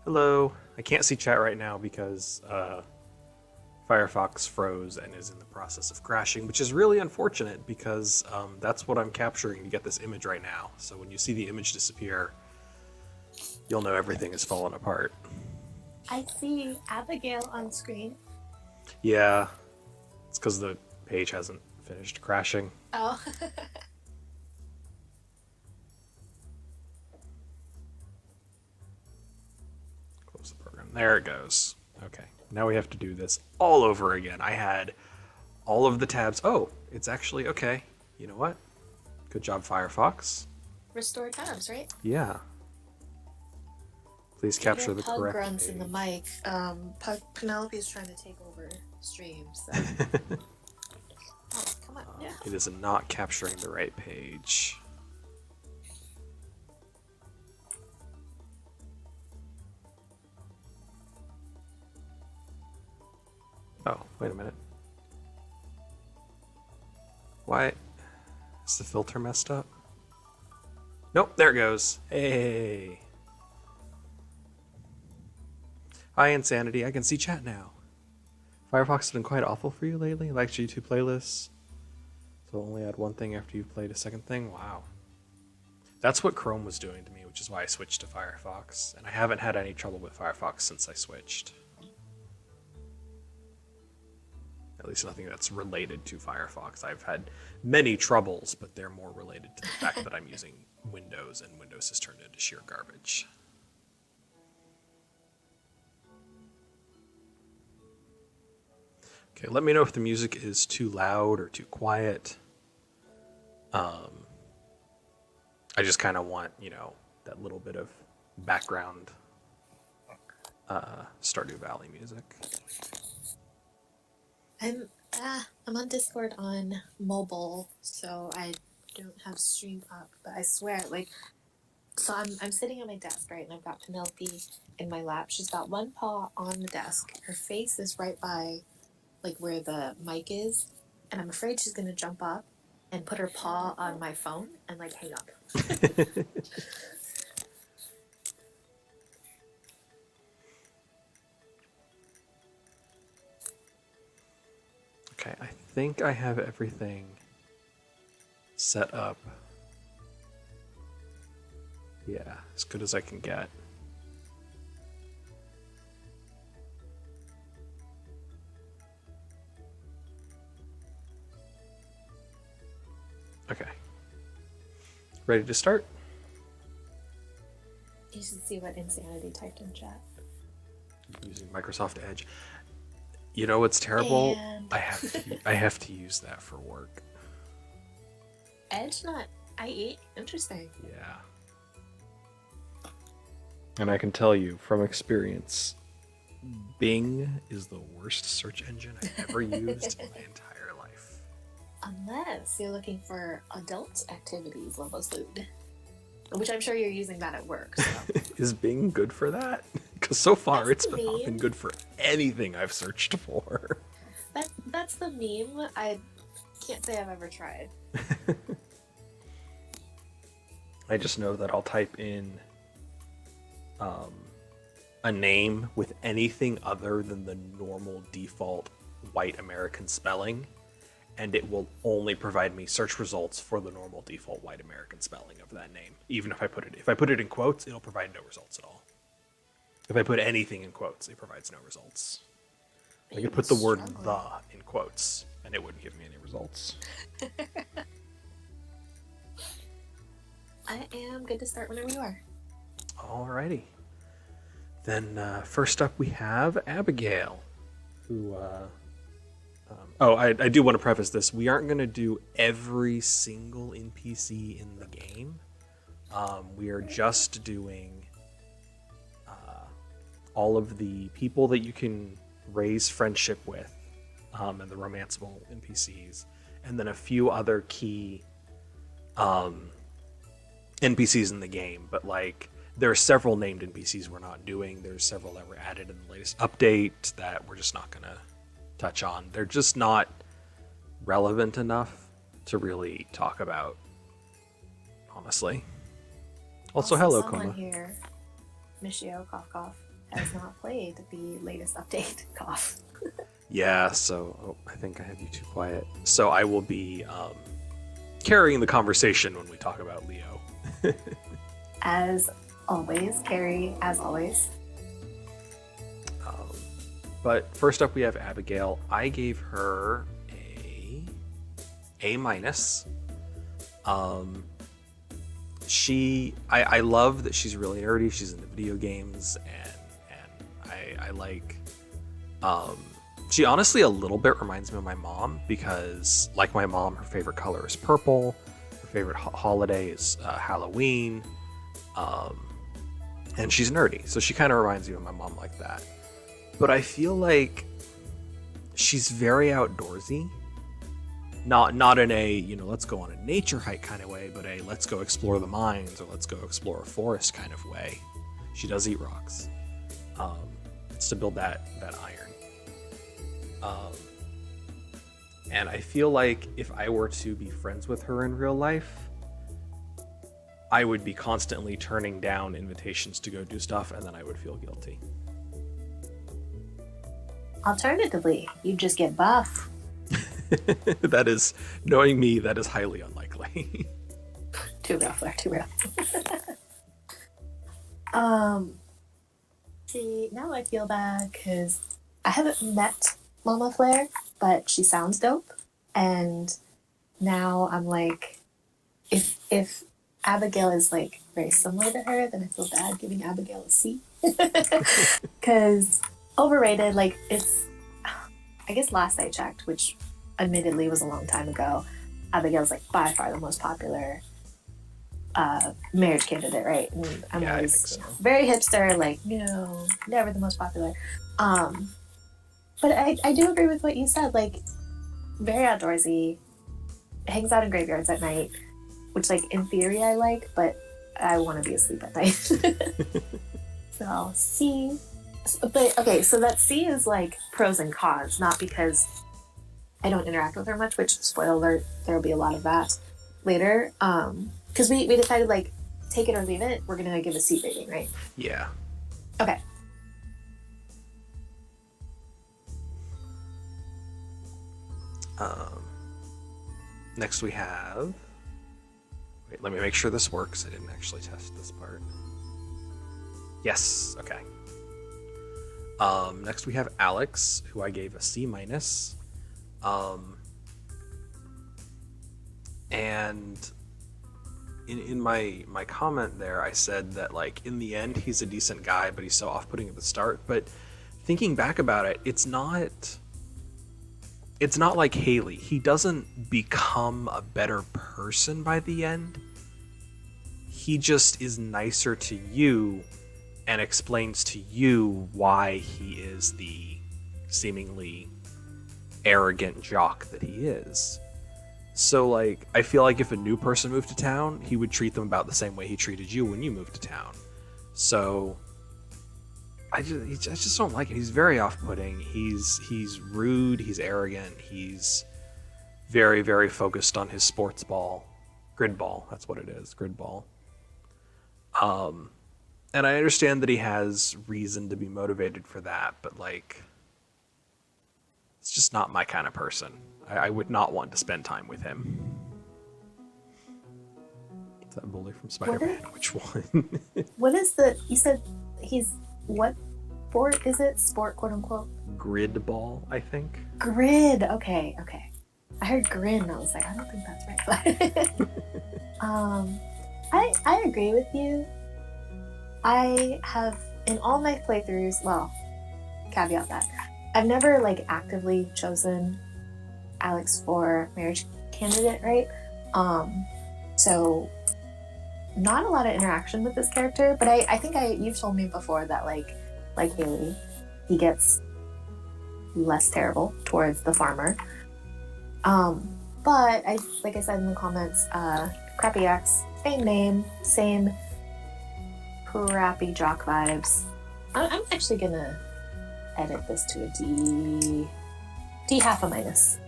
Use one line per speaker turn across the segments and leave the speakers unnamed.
Hello. I can't see chat right now because Firefox froze and is in the process of crashing, which is really unfortunate because that's what I'm capturing to get this image right now. So when you see the image disappear, you'll know everything has fallen apart.
I see Abigail on screen.
Yeah, it's because the page hasn't finished crashing.
Oh,
Close the program. There it goes. Okay, now we have to do this all over again. I had all of the tabs. Oh, it's actually okay. You know what? Good job, Firefox.
restore tabs, right?
Yeah. Please
You hear
capture the
pug
correct
grunts in the
page.
mic. Penelope's trying to take over stream, so. Oh, come on. Yeah.
It is not capturing the right page. Oh, wait a minute. Why is the filter messed up? Nope, there it goes. Hey. Hi, Insanity. I can see chat now. Firefox has been quite awful for you lately. Likes YouTube playlists. So only add one thing after you've played a second thing. Wow. That's what Chrome was doing to me, which is why I switched to Firefox. And I haven't had any trouble with Firefox since I switched. At least nothing that's related to Firefox. I've had many troubles, but they're more related to the fact that I'm using Windows, and Windows has turned into sheer garbage. Okay, let me know if the music is too loud or too quiet. I just kind of want, that little bit of background Stardew Valley music.
I'm on Discord on mobile, so I don't have stream up. But I swear, so I'm sitting at my desk, right, and I've got Penelope in my lap. She's got one paw on the desk. Her face is right by where the mic is, and I'm afraid she's gonna jump up and put her paw on my phone and hang up.
Okay, I think I have everything set up. Yeah, as good as I can get. Okay. Ready to start?
You should see what Insanity typed in chat.
Using Microsoft Edge. You know what's terrible?
And
I have to use that for work.
Edge, not IE. Interesting.
Yeah. And I can tell you from experience, Bing is the worst search engine I've ever used in my entire life.
Unless you're looking for adult activities, Loboslewd. Which I'm sure you're using that at work. So.
Is Bing good for that? Because so far
That's
it's
the
not been
meme.
good for anything I've searched for.
That's the meme. I can't say I've ever tried.
I just know that I'll type in a name with anything other than the normal default white American spelling, and it will only provide me search results for the normal default white American spelling of that name. Even if I put it in quotes, it'll provide no results at all. If I put anything in quotes, it provides no results. I could put the word "the" in quotes, and it wouldn't give me any results.
I am good to start whenever you are.
Alrighty. Then first up we have Abigail, who. I do want to preface this. We aren't going to do every single NPC in the game. We are just doing all of the people that you can raise friendship with, and the romanceable NPCs, and then a few other key NPCs in the game. But there are several named NPCs we're not doing. There's several that were added in the latest update that we're just not going to touch on. They're just not relevant enough to really talk about, honestly. Also hello,
someone
Koma.
here, Michio, cough cough, has not played the latest update. Cough.
Yeah, so I think I have you too quiet. So I will be carrying the conversation when we talk about Leo.
As always, Carrie, as always.
But first up, we have Abigail. I gave her A minus. I love that she's really nerdy. She's into video games, and I like. She honestly a little bit reminds me of my mom because, like my mom, her favorite color is purple. Her favorite holiday is Halloween, and she's nerdy, so she kind of reminds me of my mom like that. But I feel like she's very outdoorsy. Not in a, let's go on a nature hike kind of way, but a let's go explore the mines or let's go explore a forest kind of way. She does eat rocks. It's to build that iron. And I feel like if I were to be friends with her in real life, I would be constantly turning down invitations to go do stuff, and then I would feel guilty.
Alternatively, you just get buff.
That is, knowing me, that is highly unlikely.
Too real, Flare, too real. See, now I feel bad because I haven't met Mama Flare, but she sounds dope. And now I'm like, if Abigail is like very similar to her, then I feel bad giving Abigail a C. Because overrated, like it's, I guess last I checked, which admittedly was a long time ago, Abigail's like by far the most popular marriage candidate, right? And I'm
Yeah,
always
I think so.
very hipster, like, never the most popular. But I do agree with what you said, like, very outdoorsy, hangs out in graveyards at night, which, like, in theory I like, but I want to be asleep at night. So, C. But, okay, so that C is, like, pros and cons, not because I don't interact with her much, which, spoiler alert, there will be a lot of that later. Because we decided, like, take it or leave it, we're going to give a C rating, right?
Yeah.
Okay.
Next we have... Wait, let me make sure this works. I didn't actually test this part. Yes, okay. Next we have Alex, who I gave a C minus. And in my comment there, I said that, like, in the end, he's a decent guy, but he's so off-putting at the start. But thinking back about it, it's not like Haley. He doesn't become a better person by the end. He just is nicer to you and explains to you why he is the seemingly arrogant jock that he is. So, like, I feel like if a new person moved to town, he would treat them about the same way he treated you when you moved to town. So I just don't like it. He's very off-putting. He's rude. He's arrogant. He's very, very focused on his sports ball, grid ball. That's what it is, grid ball. And I understand that he has reason to be motivated for that, but, like, it's just not my kind of person. I would not want to spend time with him. Is that bully from Spider-Man? Which one?
What is you said he's, what sport is it? Sport, quote unquote?
Grid ball, I think.
Grid, okay. I heard grin, I was like, I don't think that's right. I agree with you. I have, in all my playthroughs, well, caveat that, I've never, like, actively chosen Alex for marriage candidate, right? So not a lot of interaction with this character, but I think you've told me before that, like Haley, he gets less terrible towards the farmer. But like I said in the comments, Crappy X, same name, same crappy jock vibes. I'm actually gonna edit this to a D half a minus.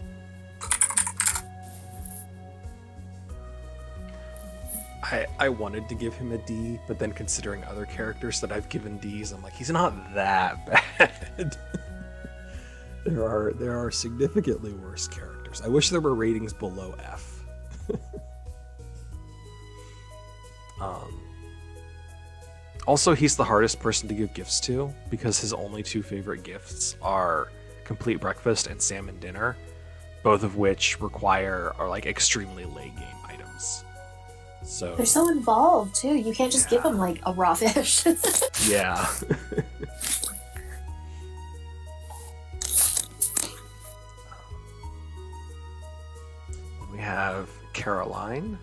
I wanted to give him a D, but then considering other characters that I've given Ds, I'm like, he's not that bad. There are significantly worse characters. I wish there were ratings below F. Also, he's the hardest person to give gifts to because his only two favorite gifts are complete breakfast and salmon dinner, both of which are like extremely late game items. So
They're so involved too. You can't just give them like a raw fish.
yeah. We have Caroline.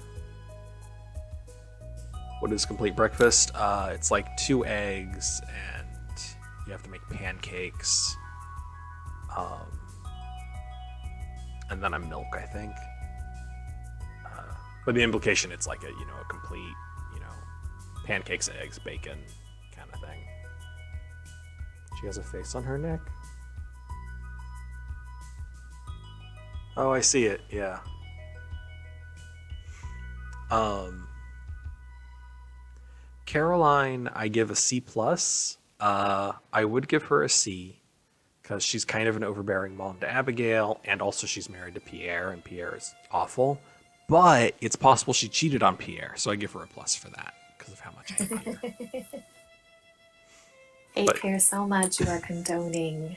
What is complete breakfast? It's like 2 eggs and you have to make pancakes. And then a milk, I think. But the implication, it's like a complete, pancakes, eggs, bacon kind of thing. She has a face on her neck. Oh, I see it. Yeah. Caroline, I give a C plus. I would give her a C because she's kind of an overbearing mom to Abigail, and also she's married to Pierre, and Pierre is awful. But it's possible she cheated on Pierre, so I give her a plus for that because of how much I hate Pierre.
Hate Pierre so much, you are condoning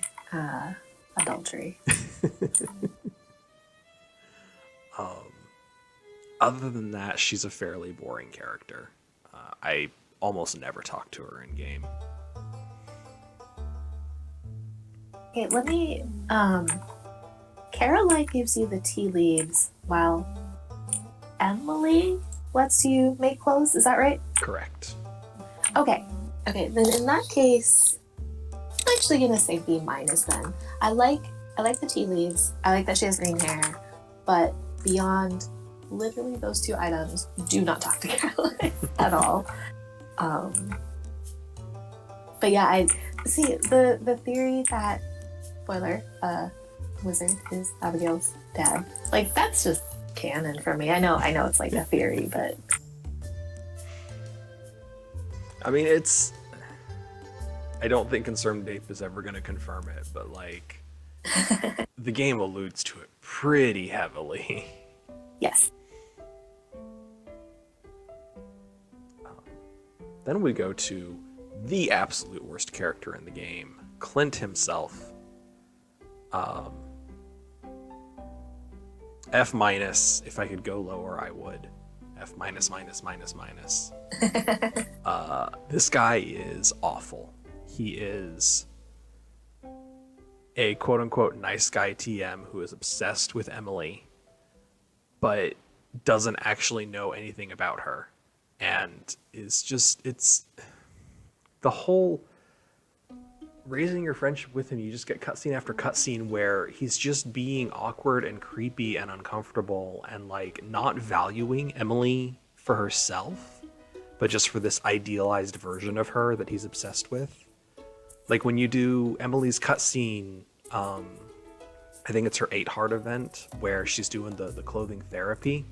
adultery.
Other than that, she's a fairly boring character. I almost never talk to her in game.
Okay, let me. Caroline gives you the tea leaves, while Emily lets you make clothes. Is that right?
Correct.
Okay. Then in that case, I'm actually gonna say B minus. Then I like the tea leaves. I like that she has green hair, but beyond literally those 2 items, do not talk to Caroline at all. But yeah, I see the theory that spoiler, Wizard is Abigail's dad. Like, that's just canon for me. I know it's like a theory, but
I mean, I don't think Concerned Ape is ever going to confirm it, but like, the game alludes to it pretty heavily.
yes.
Then we go to the absolute worst character in the game, Clint himself. F minus. If I could go lower, I would. F minus, minus, minus, minus. This guy is awful. He is a quote-unquote nice guy TM who is obsessed with Emily, but doesn't actually know anything about her. And it's the whole raising your friendship with him, you just get cutscene after cutscene where he's just being awkward and creepy and uncomfortable and like not valuing Emily for herself, but just for this idealized version of her that he's obsessed with. Like when you do Emily's cutscene, I think it's her 8 Heart event where she's doing the clothing therapy.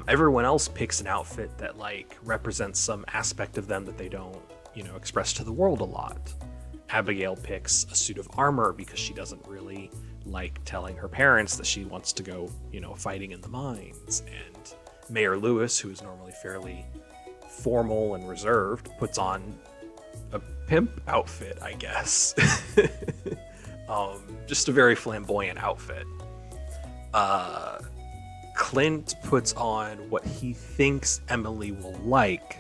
Everyone else picks an outfit that like represents some aspect of them that they don't, express to the world a lot. Abigail picks a suit of armor because she doesn't really like telling her parents that she wants to go, fighting in the mines. And Mayor Lewis, who is normally fairly formal and reserved, puts on a pimp outfit, I guess. Just a very flamboyant outfit. Clint puts on what he thinks Emily will like,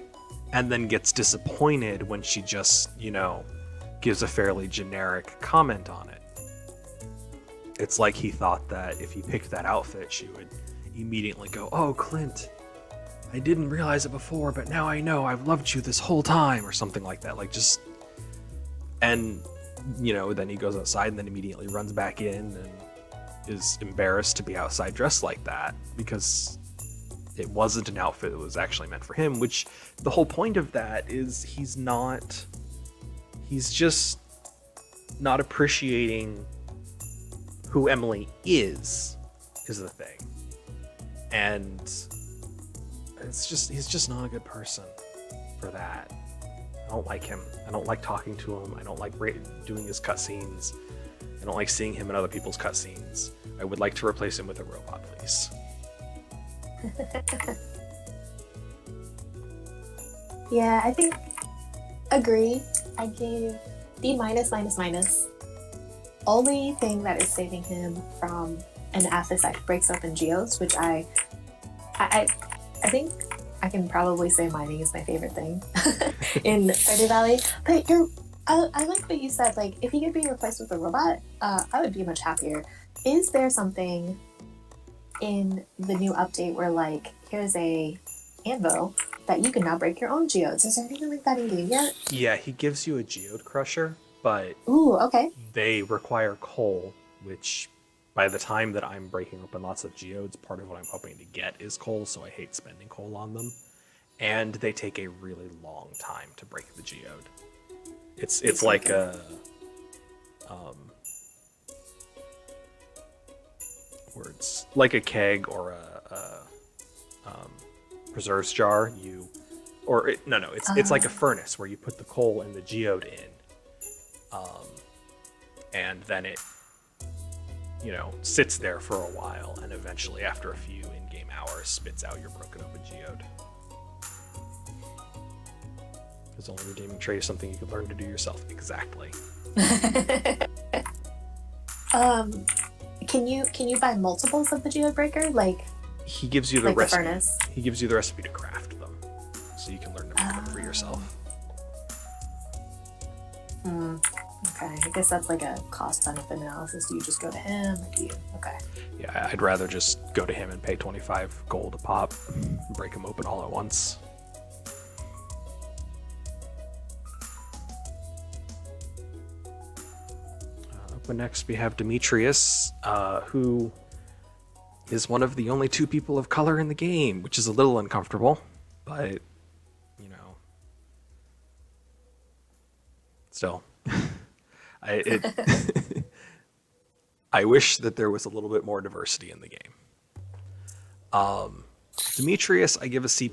and then gets disappointed when she just, gives a fairly generic comment on it. It's like he thought that if he picked that outfit, she would immediately go, "Oh, Clint, I didn't realize it before, but now I know. I've loved you this whole time," or something like that. And, then he goes outside and then immediately runs back in and is embarrassed to be outside dressed like that because it wasn't an outfit that was actually meant for him, which the whole point of that is he's just not appreciating who Emily is the thing. And he's just not a good person for that. I don't like him. I don't like talking to him. I don't like doing his cutscenes. I don't like seeing him in other people's cutscenes. I would like to replace him with a robot, please.
Yeah, I think agree. I gave B minus minus minus. Only thing that is saving him from an F is that he breaks open geodes, which I think I can probably say mining is my favorite thing in Stardew Valley. But I like what you said. Like, if he could be replaced with a robot, I would be much happier. Is there something in the new update where, like, here's a anvil that you can now break your own geodes? Is there anything like that in game yet?
Yeah, he gives you a geode crusher, but
Ooh, okay.
they require coal, which by the time that I'm breaking open lots of geodes, part of what I'm hoping to get is coal, so I hate spending coal on them. And they take a really long time to break the geode. It's like a words like a keg or a preserves jar. It's like a furnace where you put the coal and the geode in, and then it sits there for a while, and eventually after a few in-game hours spits out your broken open geode. Because only redeeming trade is something you can learn to do yourself. Exactly.
Can you buy multiples of the geode breaker? Like,
he gives you the
like
recipe.
The furnace.
He gives you the recipe to craft them, so you can learn to make them for yourself.
Okay, I guess that's like a cost-benefit analysis. Do you just go to him, or do you? Okay.
Yeah, I'd rather just go to him and pay 25 gold a pop, and break them open all at once. But next we have Demetrius, who is one of the only two people of color in the game, which is a little uncomfortable, but, still. I wish that there was a little bit more diversity in the game. Demetrius, I give a C+.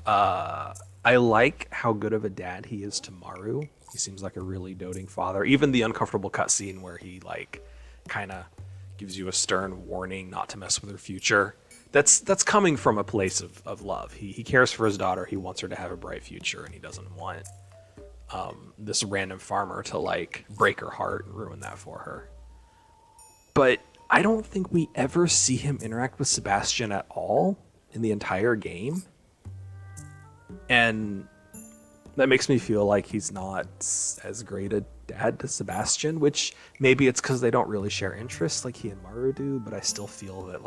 I like how good of a dad he is to Maru. He seems like a really doting father. Even the uncomfortable cutscene where he kind of gives you a stern warning not to mess with her future. That's coming from a place of love. He cares for his daughter. He wants her to have a bright future, and he doesn't want this random farmer to break her heart and ruin that for her. But I don't think we ever see him interact with Sebastian at all in the entire game. And that makes me feel like he's not as great a dad to Sebastian, which maybe it's because they don't really share interests like he and Maru do, but I still feel that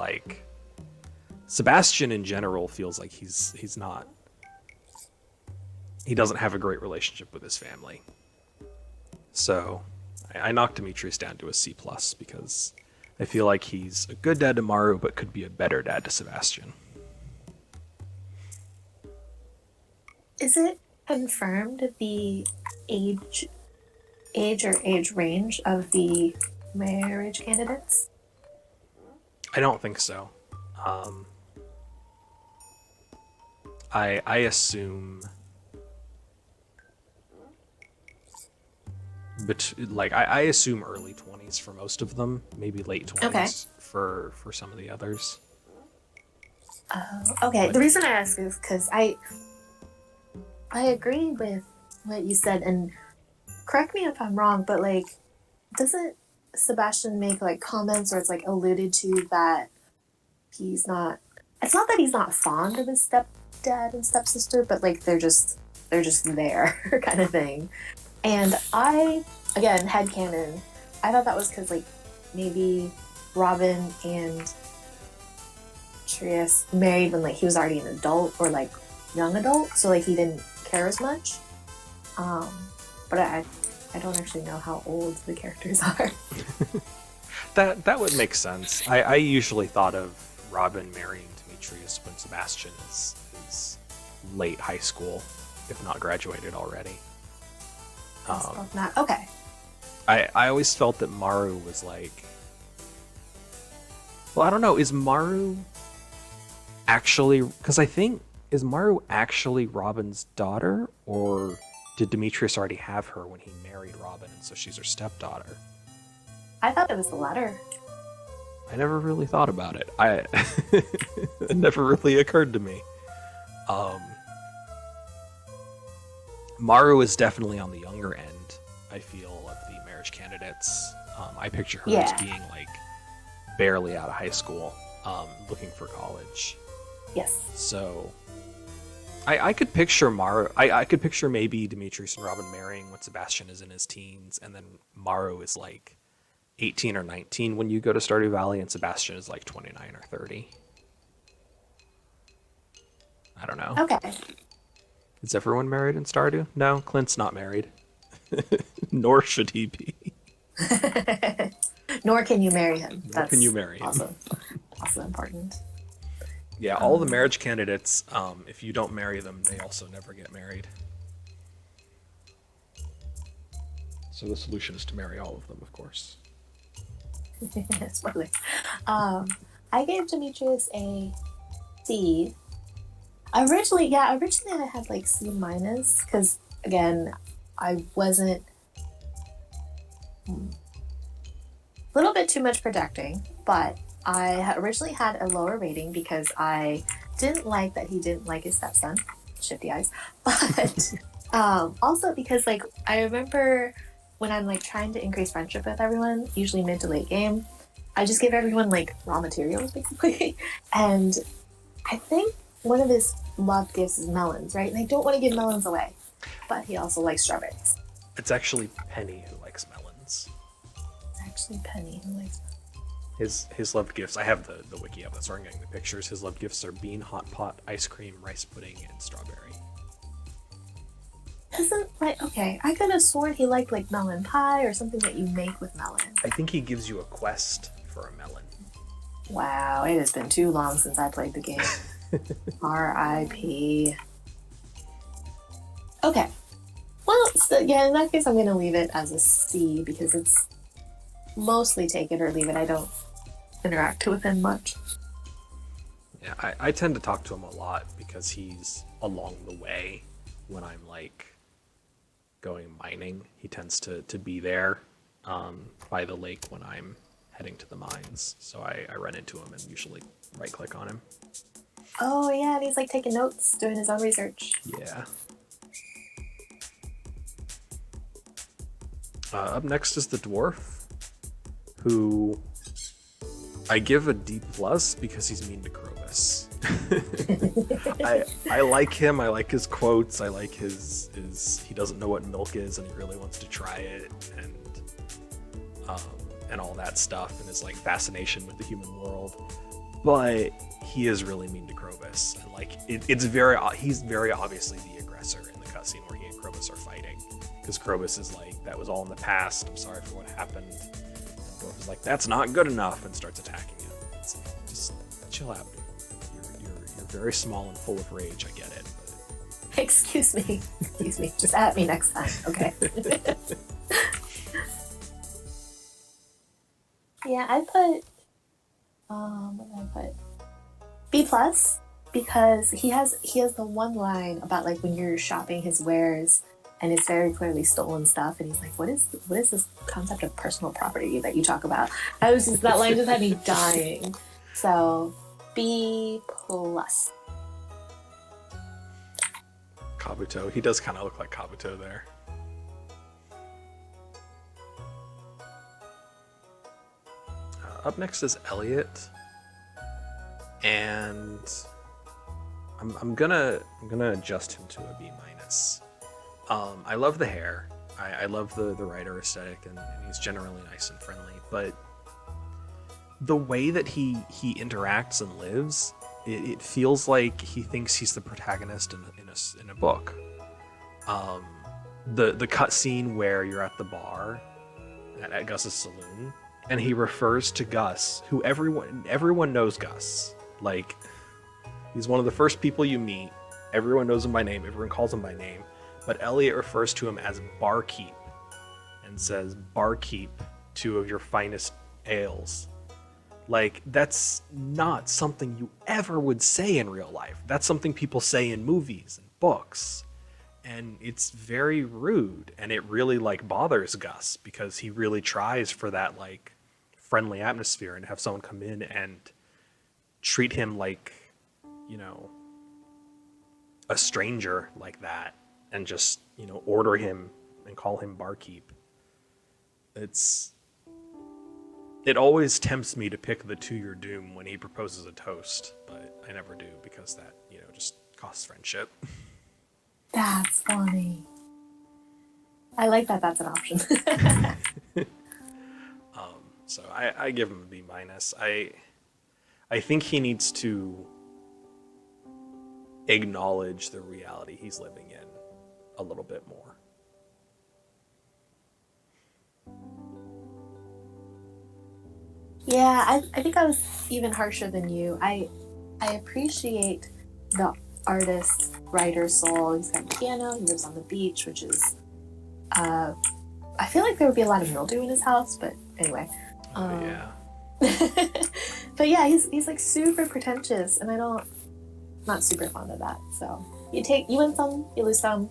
Sebastian in general feels like he doesn't have a great relationship with his family. So I knocked Demetrius down to a C+ because I feel like he's a good dad to Maru, but could be a better dad to Sebastian.
Is it confirmed the age or age range of the marriage candidates?
I don't think so. I assume, but I assume early 20s for most of them, maybe late 20s for some of the others.
Okay. The reason I ask is because I agree with what you said, and correct me if I'm wrong, but doesn't Sebastian make comments, or it's alluded to that he's not? It's not that he's not fond of his stepdad and stepsister, but they're just there kind of thing. And again, headcanon, I thought that was because maybe Robin and Trius married when he was already an adult or young adult, so he didn't care as much. But I don't actually know how old the characters are.
That would make sense. I usually thought of Robin marrying Demetrius when Sebastian is late high school, if not graduated already.
Okay.
I always felt that Maru was well, I don't know, is Maru actually, because I think is Maru actually Robin's daughter, or did Demetrius already have her when he married Robin, and so she's her stepdaughter?
I thought it was the latter.
I never really thought about it. It never really occurred to me. Um, Maru is definitely on the younger end, I feel, of the marriage candidates. I picture her as
Yeah.
being like barely out of high school, looking for college.
Yes.
So I could picture Maru. I could picture maybe Demetrius and Robin marrying when Sebastian is in his teens, and then Maru is like 18 or 19 when you go to Stardew Valley, and Sebastian is like 29 or 30. I don't know.
Okay.
Is everyone married in Stardew? No, Clint's not married. Nor should he be.
Nor can you marry him.
Nor
That's
can you marry him.
also important.
Yeah, all the marriage candidates, if you don't marry them, they also never get married. So the solution is to marry all of them, of course.
Spoiler. I gave Demetrius a C. Originally I had like C minus because again, I wasn't a little bit too much projecting, but I originally had a lower rating because I didn't like that he didn't like his stepson, shifty eyes, but also because like I remember when I'm like trying to increase friendship with everyone, usually mid to late game, I just give everyone like raw materials basically, and I think one of his love gifts is melons, right? And I don't want to give melons away, but he also likes strawberries.
It's actually Penny who likes melons.
It's actually Penny who likes.
His loved gifts, I have the wiki up, that's where I'm getting the pictures. His loved gifts are bean, hot pot, ice cream, rice pudding, and strawberry.
Isn't like okay? I could have sworn he liked like melon pie or something that you make with melon.
I think he gives you a quest for a melon.
Wow, it has been too long since I played the game. R.I.P. Okay. Well, so, yeah, in that case, I'm going to leave it as a C because it's mostly take it or leave it. I don't interact with him much.
Yeah, I tend to talk to him a lot because he's along the way when I'm like going mining. He tends to be there by the lake when I'm heading to the mines. So I run into him and usually right click on him.
Oh, yeah, and he's like taking notes, doing his own research.
Yeah. Up next is the dwarf, who I give a D plus because he's mean to Krobus. I like him. I like his quotes. I like his he doesn't know what milk is and he really wants to try it, and all that stuff, and his like fascination with the human world. But he is really mean to Krobus, and like he's very obviously the aggressor in the cutscene where he and Krobus are fighting, because Krobus is like, that was all in the past, I'm sorry for what happened. And Krobus is like, that's not good enough, and starts attacking him. It's like, just chill out, dude. You're very small and full of rage, I get it. But...
Excuse me, just at me next time, okay? Yeah, I put what did I put? B plus, because he has the one line about like when you're shopping his wares and it's very clearly stolen stuff, and he's like, what is this concept of personal property that you talk about? That line just had me dying. So B plus.
Kabuto, he does kind of look like Kabuto there. Up next is Elliot, and I'm gonna adjust him to a B minus. I love the hair. I love the writer aesthetic, and he's generally nice and friendly. But the way that he interacts and lives, it feels like he thinks he's the protagonist in a book. The cut scene where you're at the bar at Gus's saloon, and he refers to Gus, who everyone knows Gus. Like, he's one of the first people you meet. Everyone knows him by name. Everyone calls him by name. But Elliot refers to him as Barkeep and says, Barkeep, 2 of your finest ales. Like, that's not something you ever would say in real life. That's something people say in movies and books. And it's very rude, and it really like bothers Gus because he really tries for that like friendly atmosphere and have someone come in and treat him like, you know, a stranger like that and just, order him and call him barkeep. It's it always tempts me to pick the to your doom when he proposes a toast, but I never do because that, just costs friendship.
That's funny. I like that that's an option.
So I give him a B minus. I think he needs to acknowledge the reality he's living in a little bit more.
Yeah, I think I was even harsher than you. I appreciate the artist, writer soul. He's got a piano, he lives on the beach, which is I feel like there would be a lot of mildew in his house, but anyway.
Yeah.
But yeah, he's like super pretentious, and not super fond of that. So you win some, you lose some.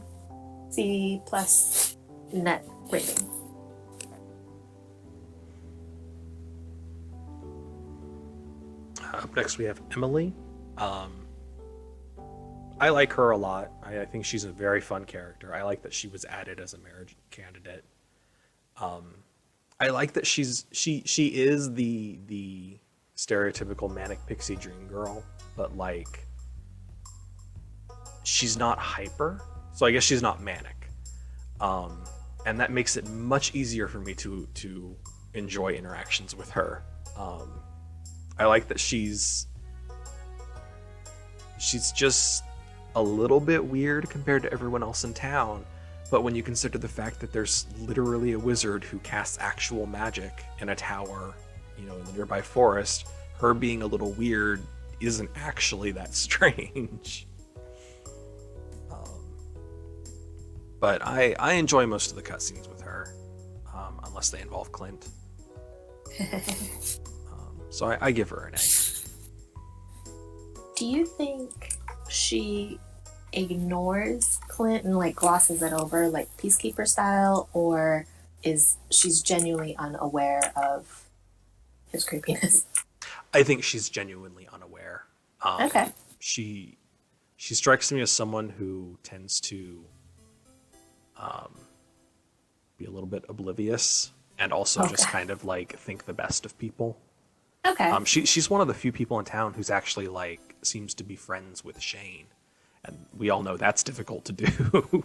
C plus net rating.
Up next, we have Emily. I like her a lot. I think she's a very fun character. I like that she was added as a marriage candidate. I like that she is the stereotypical manic pixie dream girl, but like she's not hyper, so I guess she's not manic, and that makes it much easier for me to enjoy interactions with her. I like that she's just a little bit weird compared to everyone else in town, but when you consider the fact that there's literally a wizard who casts actual magic in a tower, in the nearby forest, her being a little weird isn't actually that strange. But I enjoy most of the cutscenes with her, unless they involve Clint. So I give her an A.
Do you think she ignores Clint and like glosses it over like Peacekeeper style, or she's genuinely unaware of his creepiness?
I think she's genuinely unaware.
Okay.
She strikes me as someone who tends to be a little bit oblivious and also just kind of like think the best of people.
Okay.
She's one of the few people in town who's actually like seems to be friends with Shane, and we all know that's difficult to do.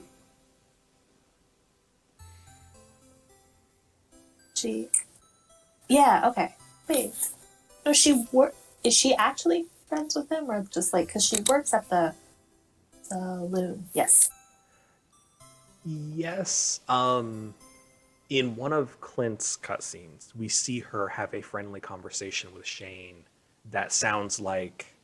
Yeah. Okay. Wait. No, is she actually friends with him, or just like because she works at the saloon? Yes.
Yes. In one of Clint's cutscenes, we see her have a friendly conversation with Shane that sounds like,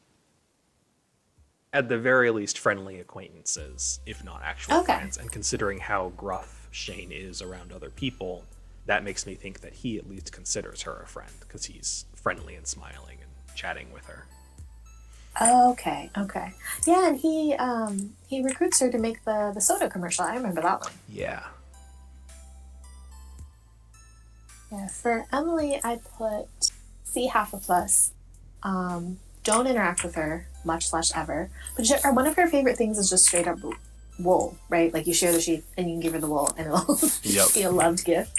at the very least, friendly acquaintances, if not actual friends. And considering how gruff Shane is around other people, that makes me think that he at least considers her a friend because he's friendly and smiling and chatting with her.
Okay. Yeah, and he recruits her to make the soda commercial. I remember that one.
Yeah.
Yeah, for Emily, I put C half a plus. Don't interact with her much / ever. But one of her favorite things is just straight up wool, right? Like you share the sheep and you can give her the wool and it'll be a loved gift.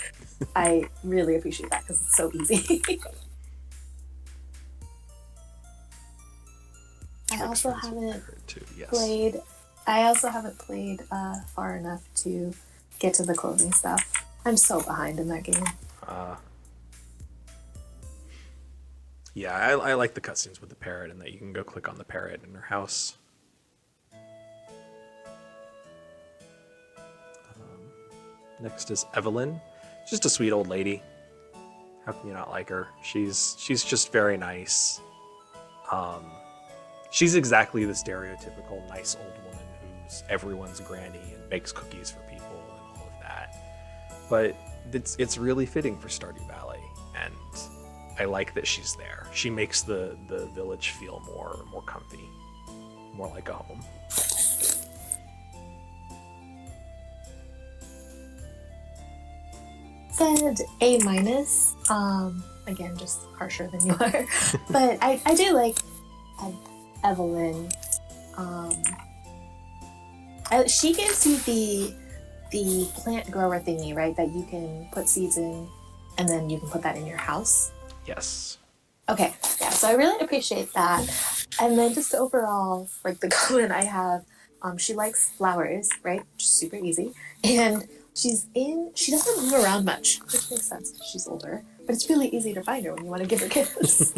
I really appreciate that because it's so easy. I also haven't played far enough to get to the clothing stuff. I'm so behind in that game.
Yeah, I like the cutscenes with the parrot and that you can go click on the parrot in her house. Next is Evelyn. Just a sweet old lady. How can you not like her? She's just very nice. She's exactly the stereotypical nice old woman who's everyone's granny and bakes cookies for people and all of that. But it's really fitting for Stardew Valley, and I like that she's there. She makes the village feel more comfy, more like a home.
Said A minus. Again, just harsher than you are, but I do like Evelyn. Um, she gives you the plant grower thingy, right? That you can put seeds in, and then you can put that in your house.
Yes.
Okay, yeah. So I really appreciate that. And then just overall, like the comment I have, she likes flowers, right? Which is super easy, and she doesn't move around much, which makes sense because she's older. But it's really easy to find her when you want to give her gifts.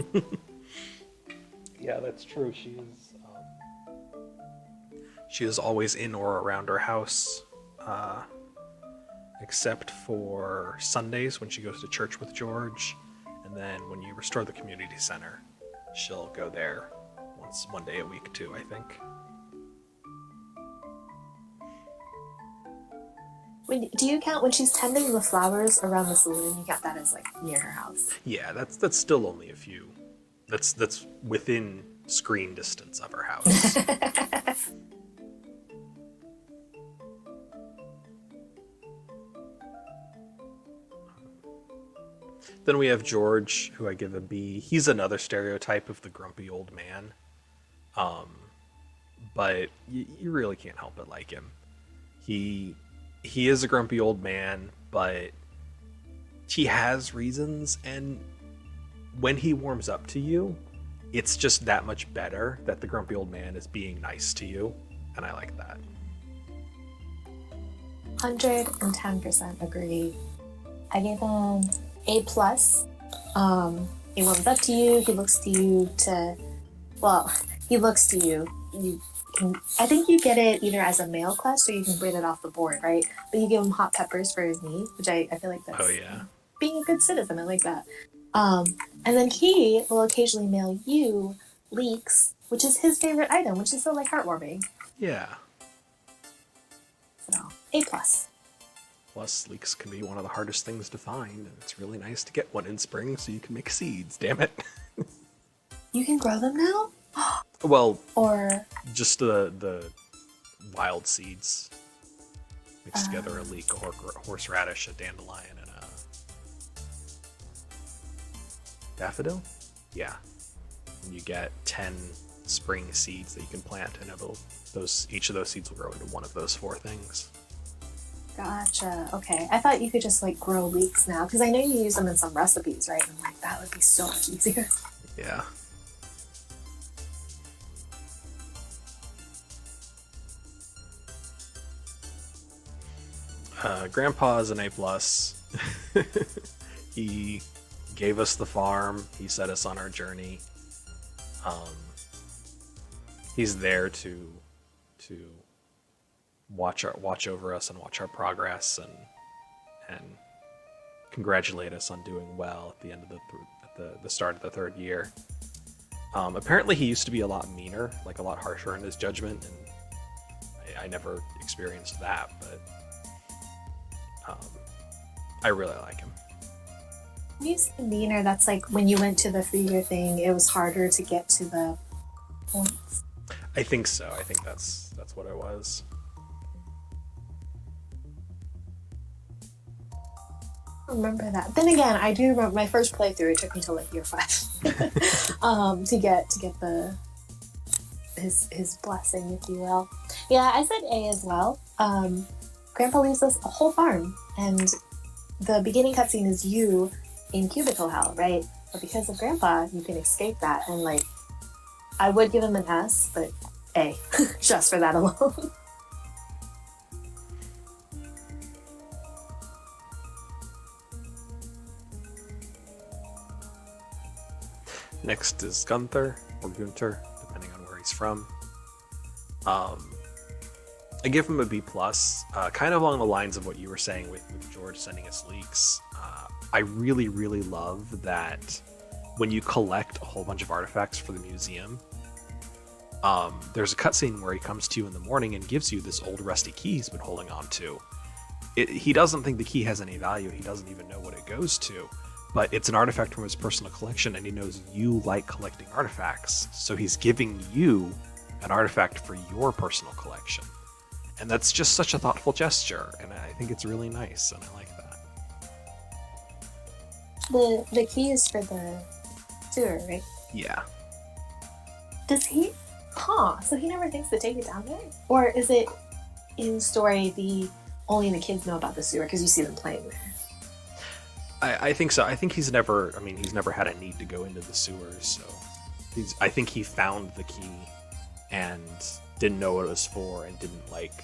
Yeah, that's true. She is always in or around her house, except for Sundays when she goes to church with George, and then when you restore the community center, she'll go there one day a week too, I think.
Do you count when she's tending the flowers around the saloon? You count that as like near her house?
Yeah, that's still only a few. That's within screen distance of her house. Then we have George, who I give a B. He's another stereotype of the grumpy old man. But you really can't help but like him. He is a grumpy old man, but he has reasons, and when he warms up to you, it's just that much better that the grumpy old man is being nice to you, and I like that.
110% agree. I gave him A plus. He warms up to you. He looks to you to, well, he looks to you. I think you get it either as a mail quest or you can read it off the board, right? But you give him hot peppers for his knee, which I feel like that's being a good citizen. I like that. And then he will occasionally mail you leeks, which is his favorite item, which is so like heartwarming.
Yeah.
So A plus.
Plus, leeks can be one of the hardest things to find, and it's really nice to get one in spring so you can make seeds. Damn it.
You can grow them now?
Well,
or
just the wild seeds. Mix together a leek, a horseradish, a dandelion, and a daffodil? Yeah. And you get 10 spring seeds that you can plant, and each of those seeds will grow into one of those 4 things.
Gotcha. Okay. I thought you could just like grow leeks now, because I know you use them in some recipes, right? And I'm like, that would be so much easier.
Yeah. Grandpa's an A+. He gave us the farm. He set us on our journey. He's there to watch over us and watch our progress and congratulate us on doing well at the end of the start of the 3rd year. Apparently, he used to be a lot meaner, like a lot harsher in his judgment, and I never experienced that, but. I really like him.
When you say meaner, that's like when you went to the 3-year thing, it was harder to get to the points.
I think so. I think that's what it was.
I remember that. Then again, I do remember my first playthrough. It took me till like year 5 to get his blessing, if you will. Yeah, I said A as well. Grandpa leaves us a whole farm, and the beginning cutscene is you in cubicle hell, right? But because of Grandpa, you can escape that, and like, I would give him an S, but A, just for that alone.
Next is Gunther, or Gunter, depending on where he's from. I give him a B+, kind of along the lines of what you were saying with George sending us leaks. I really, really love that when you collect a whole bunch of artifacts for the museum, there's a cutscene where he comes to you in the morning and gives you this old rusty key he's been holding on to. He doesn't think the key has any value. He doesn't even know what it goes to, but it's an artifact from his personal collection, and he knows you like collecting artifacts, so he's giving you an artifact for your personal collection. And that's just such a thoughtful gesture, and I think it's really nice, and I like that.
The key is for the sewer, right?
Yeah.
Does he? Huh. So he never thinks to take it down there? Or is it in story only the kids know about the sewer because you see them playing there?
I think so. I think he's never had a need to go into the sewers, so I think he found the key and didn't know what it was for and didn't like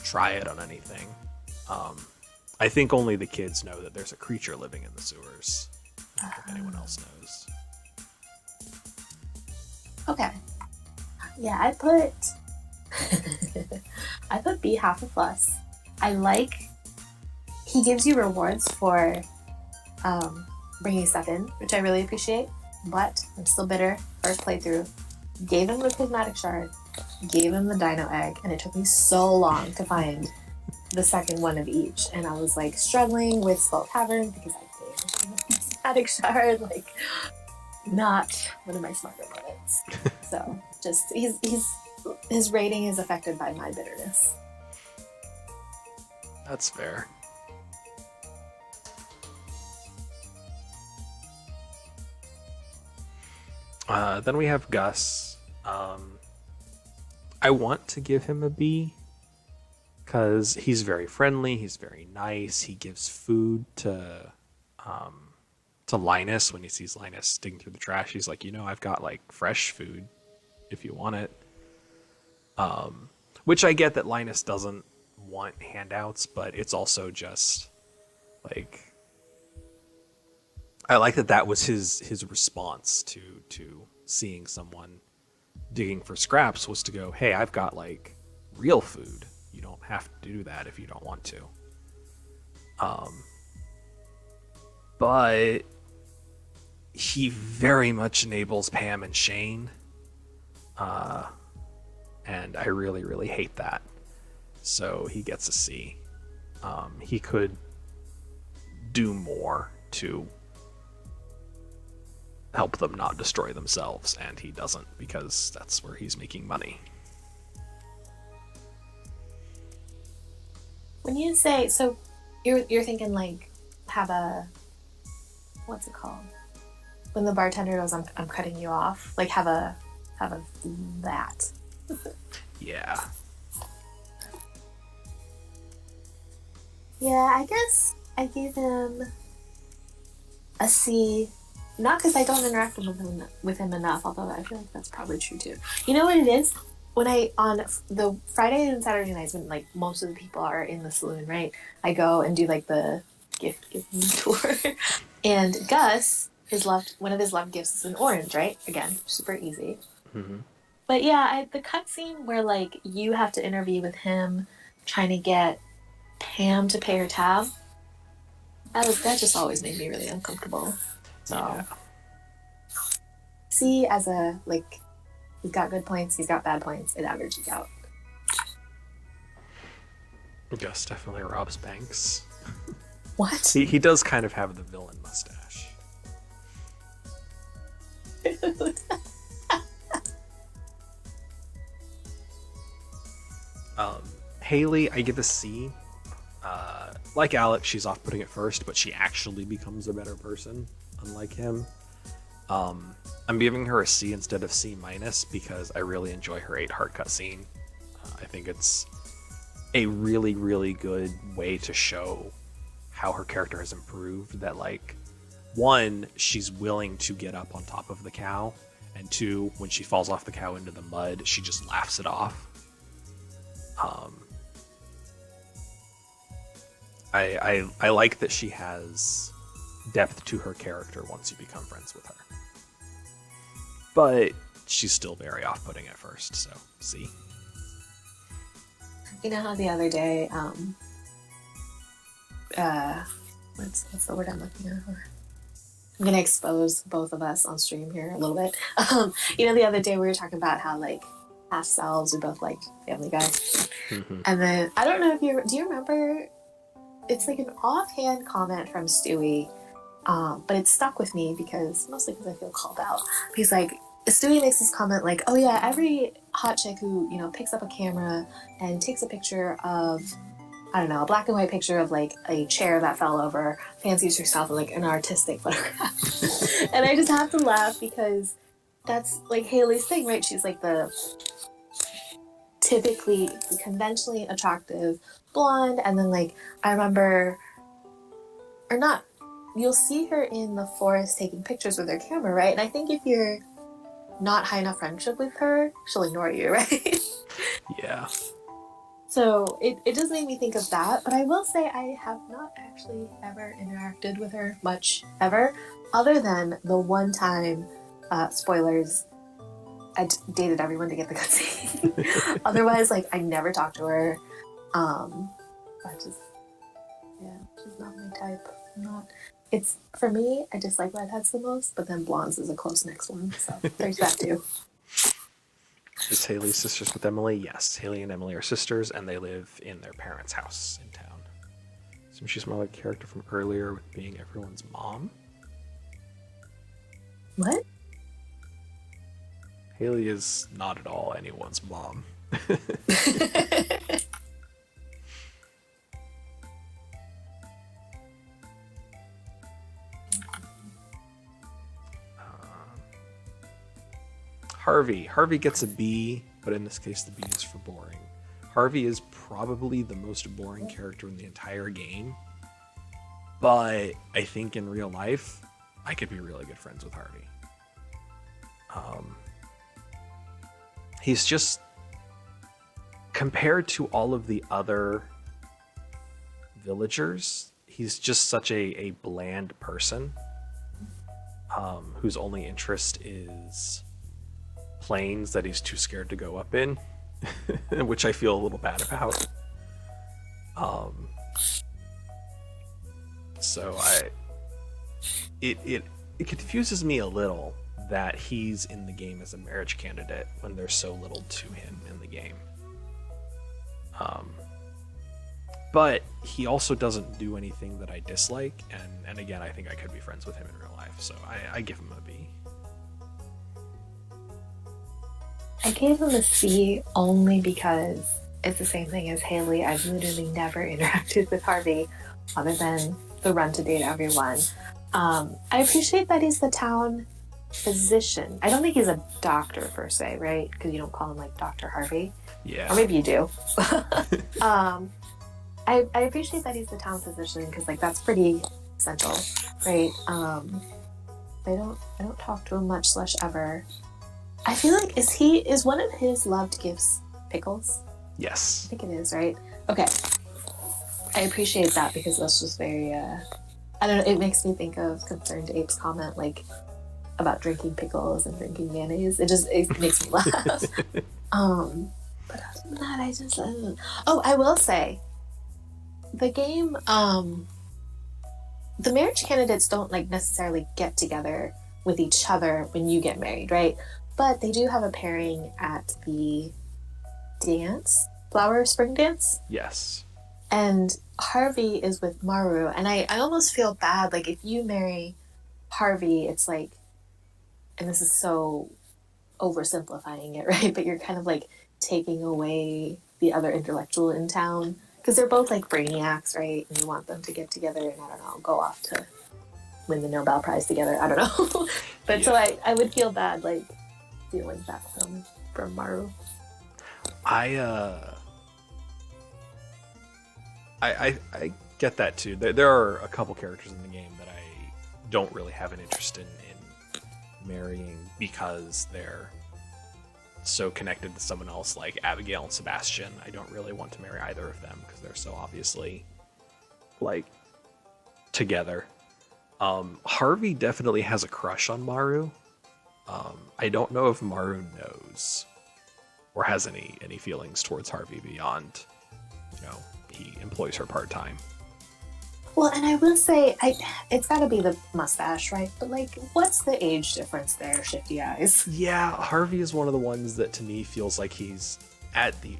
try it on anything. I think only the kids know that there's a creature living in the sewers. I don't think anyone else knows.
Okay. Yeah, I put I put B half a plus. I like he gives you rewards for bringing stuff in, which I really appreciate. But I'm still bitter. First playthrough, gave him the prismatic shard, gave him the dino egg, and it took me so long to find the second one of each. And I was like struggling with Skull Cavern because I gave him the prismatic shard, like not one of my smarter moments. So just his rating is affected by my bitterness.
That's fair. Then we have Gus. I want to give him a B because he's very friendly. He's very nice. He gives food to Linus when he sees Linus digging through the trash. He's like, I've got like fresh food if you want it. Which I get that Linus doesn't want handouts, but it's also just like I like that was his response to seeing someone digging for scraps was to go, hey, I've got like real food. You don't have to do that if you don't want to. But he very much enables Pam and Shane. And I really, really hate that. So he gets a C. He could do more to help them not destroy themselves, and he doesn't because that's where he's making money.
When you say so, you're thinking like have a what's it called? When the bartender goes, I'm cutting you off. Like have a that.
Yeah.
Yeah, I guess I gave him a C. Not because I don't interact with him enough, although I feel like that's probably true too. You know what it is? When on the Friday and Saturday nights when like most of the people are in the saloon, right? I go and do like the gift giving tour, and Gus one of his love gifts is an orange, right? Again, super easy.
Mm-hmm.
But yeah, the cutscene where like you have to interview with him, trying to get Pam to pay her tab. That just always made me really uncomfortable. So,
Yeah.
C as a like, he's got good points, he's got bad points. It averages out.
Gus definitely robs banks.
What?
He does kind of have the villain mustache. Haley, I give a C. Like Alex, she's off-putting at first, but she actually becomes a better person, unlike him. I'm giving her a C instead of C- because I really enjoy her 8-heart cutscene. I think it's a really, really good way to show how her character has improved. That, like, 1, she's willing to get up on top of the cow, and 2, when she falls off the cow into the mud, she just laughs it off. I like that she has depth to her character once you become friends with her. But she's still very off-putting at first, so C.
You know how the other day, what's the word I'm looking for? I'm gonna expose both of us on stream here a little bit. You know, the other day we were talking about how like half selves are both like Family Guy, and then I don't know if do you remember? It's like an offhand comment from Stewie But it stuck with me because mostly because I feel called out. He's like, Stewie makes this comment like, "Oh yeah, every hot chick who picks up a camera and takes a picture of, I don't know, a black and white picture of like a chair that fell over, fancies herself in like an artistic photograph." And I just have to laugh because that's like Haley's thing, right? She's like the typically conventionally attractive blonde, and then like I remember, or not, you'll see her in the forest taking pictures with her camera, right? And I think if you're not high enough friendship with her, she'll ignore you, right?
Yeah.
So it does make me think of that, but I will say I have not actually ever interacted with her much ever, other than the one time, spoilers, dated everyone to get the cutscene. Otherwise, like I never talked to her. I just, yeah, she's not my type. Not. It's for me. I dislike redheads the most, but then blondes is a close next one. So there's that too.
Is Haley sisters with Emily? Yes. Haley and Emily are sisters, and they live in their parents' house in town. So she's more like a character from earlier with being everyone's mom.
What?
Haley is not at all anyone's mom. Harvey gets a B, but in this case the B is for boring. Harvey is probably the most boring character in the entire game, but I think in real life I could be really good friends with Harvey. He's just, compared to all of the other villagers, he's just such a bland person, whose only interest is planes that he's too scared to go up in, which I feel a little bad about. So it confuses me a little that he's in the game as a marriage candidate when there's so little to him in the game. But he also doesn't do anything that I dislike, and again, I think I could be friends with him in real life, so I give him a B.
I gave him a C only because it's the same thing as Haley. I've literally never interacted with Harvey other than the run to date everyone. I appreciate that he's the town physician. I don't think he's a doctor per se, right? Because you don't call him like Dr. Harvey.
Yeah.
Or maybe you do. I appreciate that he's the town physician because like that's pretty essential, right? I don't talk to him much / ever. I feel like is one of his loved gifts pickles?
Yes.
I think it is, right? Okay. I appreciate that because that's just very I don't know, it makes me think of Concerned Ape's comment like about drinking pickles and drinking mayonnaise. It makes me laugh. But other than that, I don't. Oh, I will say the game, the marriage candidates don't like necessarily get together with each other when you get married, right? But they do have a pairing at the dance, flower spring dance.
Yes.
And Harvey is with Maru, and I almost feel bad. Like if you marry Harvey, it's like, and this is so oversimplifying it, right? But you're kind of like taking away the other intellectual in town because they're both like brainiacs, right? And you want them to get together and I don't know, go off to win the Nobel Prize together. I don't know. But yeah. So I would feel bad like feeling that from Maru.
I get that too. There are a couple characters in the game that I don't really have an interest in marrying because they're so connected to someone else, like Abigail and Sebastian. I don't really want to marry either of them because they're so obviously like together. Harvey definitely has a crush on Maru. I don't know if Maru knows or has any feelings towards Harvey beyond, he employs her part-time.
Well, and I will say, it's got to be the mustache, right? But like, what's the age difference there, Shifty Eyes?
Yeah, Harvey is one of the ones that to me feels like he's at the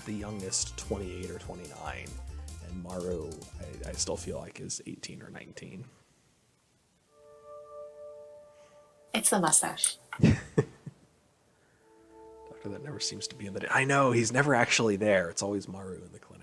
youngest 28 or 29, and Maru, I still feel like is 18 or 19.
It's the mustache.
Doctor that never seems to be in the. I know he's never actually there. It's always Maru in the clinic.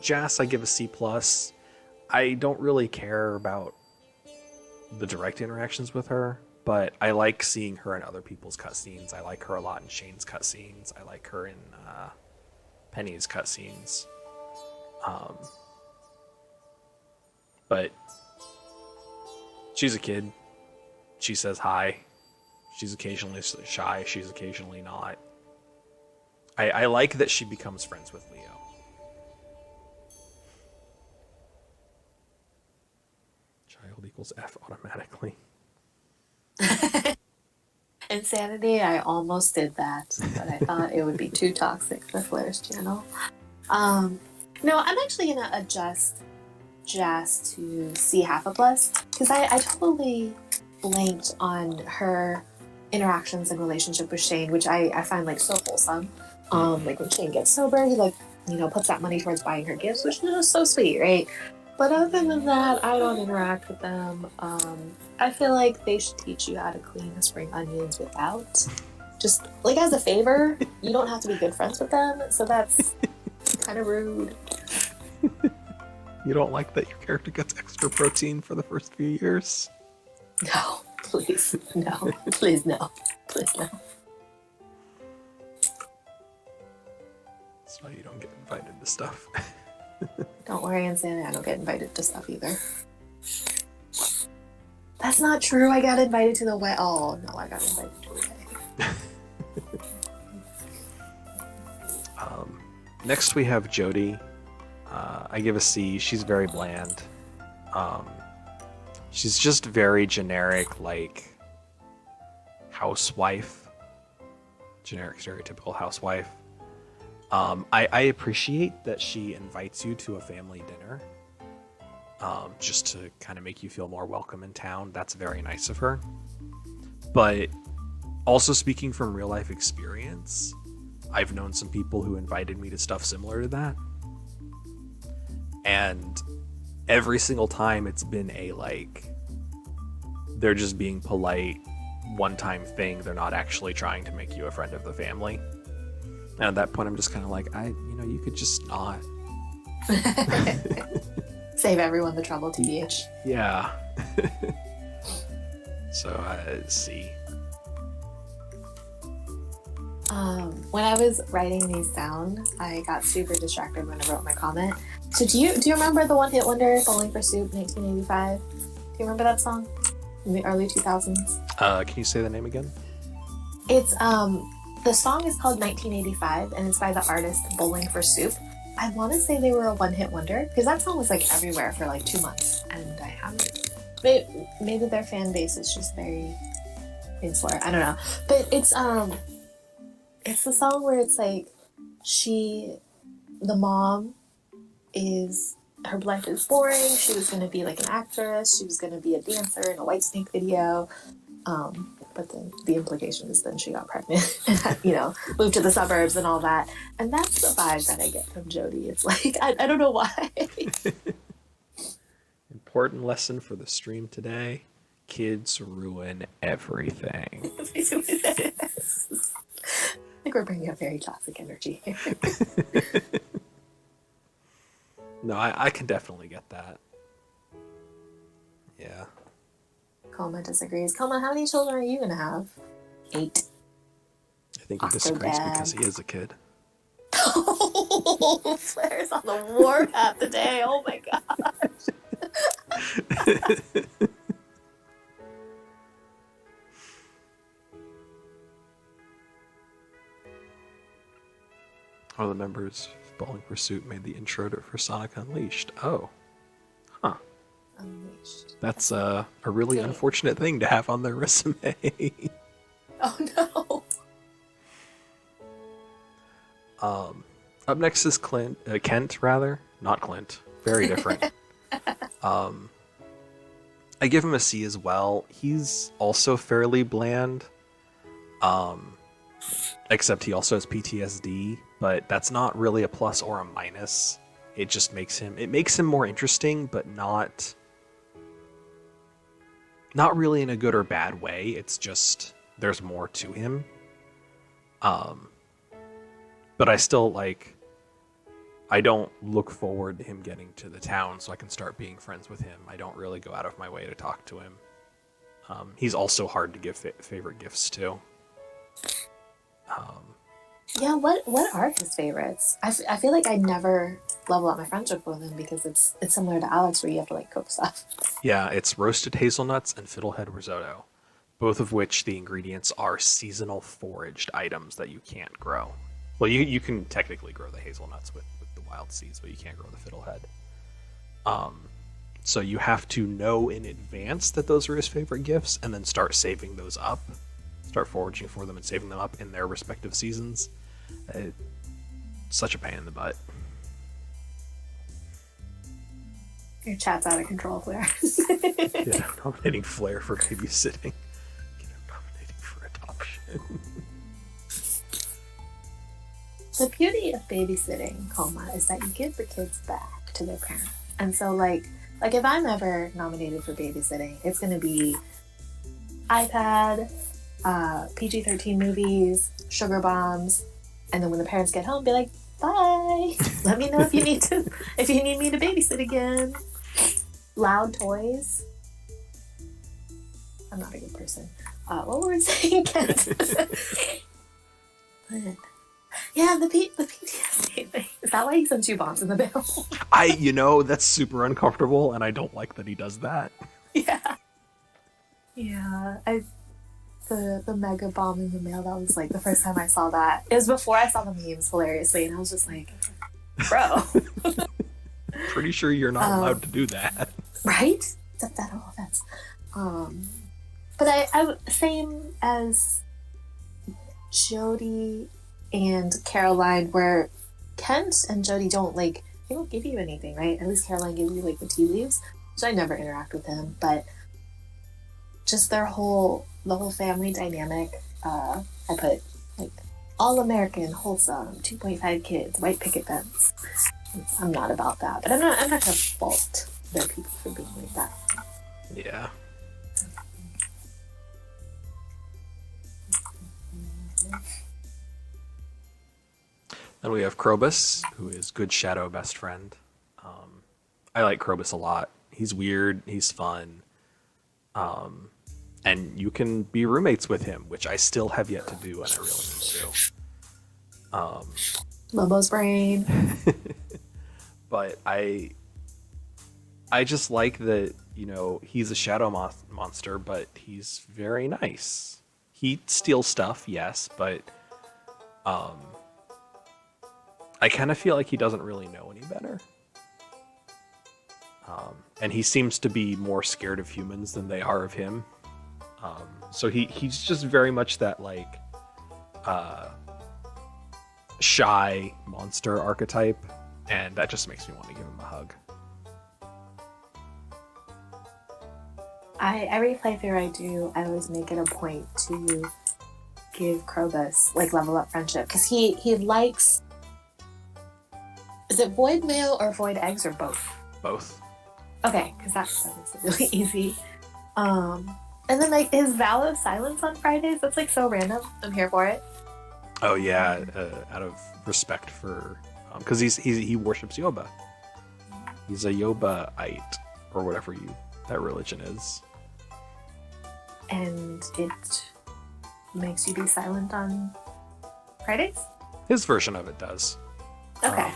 Jas, I give a C plus. I don't really care about the direct interactions with her, but I like seeing her in other people's cutscenes. I like her a lot in Shane's cutscenes. I like her in Penny's cutscenes. But she's a kid. She says hi. She's occasionally shy. She's occasionally not. I like that she becomes friends with Leo. Child equals F automatically.
Insanity, I almost did that, but I thought it would be too toxic for Flair's channel. No, I'm actually gonna adjust Jas to C half a plus because I totally blanked on her interactions and relationship with Shane, which I find like so wholesome. Like when Shane gets sober, he like puts that money towards buying her gifts, which is so sweet, right? But other than that, I don't interact with them. I feel like they should teach you how to clean the spring onions without. Just like as a favor, you don't have to be good friends with them, so that's kind of rude.
You don't like that your character gets extra protein for the first few years?
No, please, no, please, no, please, no.
That's why you don't get invited to stuff.
Don't worry, Insanity, I don't get invited to stuff either. That's not true. I got invited to the wedding. Oh no, I got invited to the wedding.
Next we have Jody. I give a C. She's very bland. She's just very generic, like housewife. Generic, stereotypical housewife. I appreciate that she invites you to a family dinner. Just to kind of make you feel more welcome in town. That's very nice of her. But also speaking from real life experience, I've known some people who invited me to stuff similar to that. And every single time it's been a like, they're just being polite, one-time thing. They're not actually trying to make you a friend of the family. And at that point, I'm just kind of like, you could just not.
Save everyone the trouble, TBH.
Yeah. So, C.
When I was writing these down, I got super distracted when I wrote my comment. So do you remember the one-hit wonder Bowling for Soup 1985? Do you remember that song in the early 2000s?
Can you say the name again?
It's the song is called 1985 and it's by the artist Bowling for Soup. I want to say they were a one-hit wonder because that song was like everywhere for like 2 months, and I haven't. Maybe their fan base is just very insular. I don't know, but it's the song where it's like the mom is, her life is boring. She was going to be like an actress. She was going to be a dancer in a Whitesnake video. But then the implication is then she got pregnant and, moved to the suburbs and all that. And that's the vibe that I get from Jody. It's like, I don't know why.
Important lesson for the stream today. Kids ruin everything.
I think we're bringing up very toxic energy here.
No, I can definitely get that. Yeah.
Coma disagrees. Coma, how many children are you going to have? 8.
I think he disagrees because he is a kid.
Oh, Flair's on the warpath today. Oh my gosh.
One of the members of Bowling for Soup made the intro for Sonic Unleashed. Oh. Huh.
Unleashed.
That's a really unfortunate thing to have on their resume.
Oh no.
Up next is Kent, rather. Not Clint. Very different. I give him a C as well. He's also fairly bland. Except he also has PTSD, but that's not really a plus or a minus. It just makes him more interesting, but not really in a good or bad way. It's just there's more to him. But I still I don't look forward to him getting to the town so I can start being friends with him. I don't really go out of my way to talk to him. He's also hard to give favorite gifts to.
Yeah, what are his favorites? I feel like I never level up my friendship with him because it's similar to Alex where you have to like cook stuff.
Yeah, it's roasted hazelnuts and fiddlehead risotto, both of which the ingredients are seasonal foraged items that you can't grow. Well, you can technically grow the hazelnuts with the wild seeds, but you can't grow the fiddlehead. So you have to know in advance that those are his favorite gifts and then start saving those up. Start foraging for them and saving them up in their respective seasons. It's such a pain in the butt.
Your chat's out of control, Claire.
Yeah, I'm nominating Flair for babysitting. I'm nominating for adoption.
The beauty of babysitting, is that you give the kids back to their parents. And so, like if I'm ever nominated for babysitting, it's going to be iPad, PG-13 movies, sugar bombs, and then when the parents get home, be like, bye. Let me know if you need me to babysit again. Loud toys. I'm not a good person. What were we saying, Kent? Yeah, the PTSD thing. Is that why he sent you bombs in the mail?
That's super uncomfortable, and I don't like that he does that.
Yeah. Yeah. The mega bomb in the mail, that was like the first time I saw that. It was before I saw the memes, hilariously, and I was just like, bro.
Pretty sure you're not allowed to do that.
Right? It's a federal offense. But I same as Jody and Caroline, where Kent and Jody they don't give you anything, right? At least Caroline gives you like the tea leaves, so I never interact with him, but just the whole family dynamic. I put like all American, wholesome, 2.5 kids, white picket fence. I'm not about that, but I'm not gonna fault their people for being like that.
Yeah. Then we have Krobus, who is Good Shadow best friend. I like Krobus a lot. He's weird. He's fun. And you can be roommates with him, which I still have yet to do, and I really need to.
Lobo's brain.
But I just like that, he's a shadow monster, but he's very nice. He steals stuff, yes, but I kind of feel like he doesn't really know any better. And he seems to be more scared of humans than they are of him. So he's just very much that shy monster archetype, and that just makes me want to give him a hug.
Every playthrough I do, I always make it a point to give Krobus level up friendship, because he likes. Is it void mail or void eggs or both?
Both.
Okay, because that makes it really easy. And then his vow of silence on Fridays, that's so random. I'm here for it.
Oh yeah, out of respect for, because he worships Yoba. He's a Yobaite, or whatever that religion is.
And it makes you be silent on Fridays?
His version of it does.
Okay.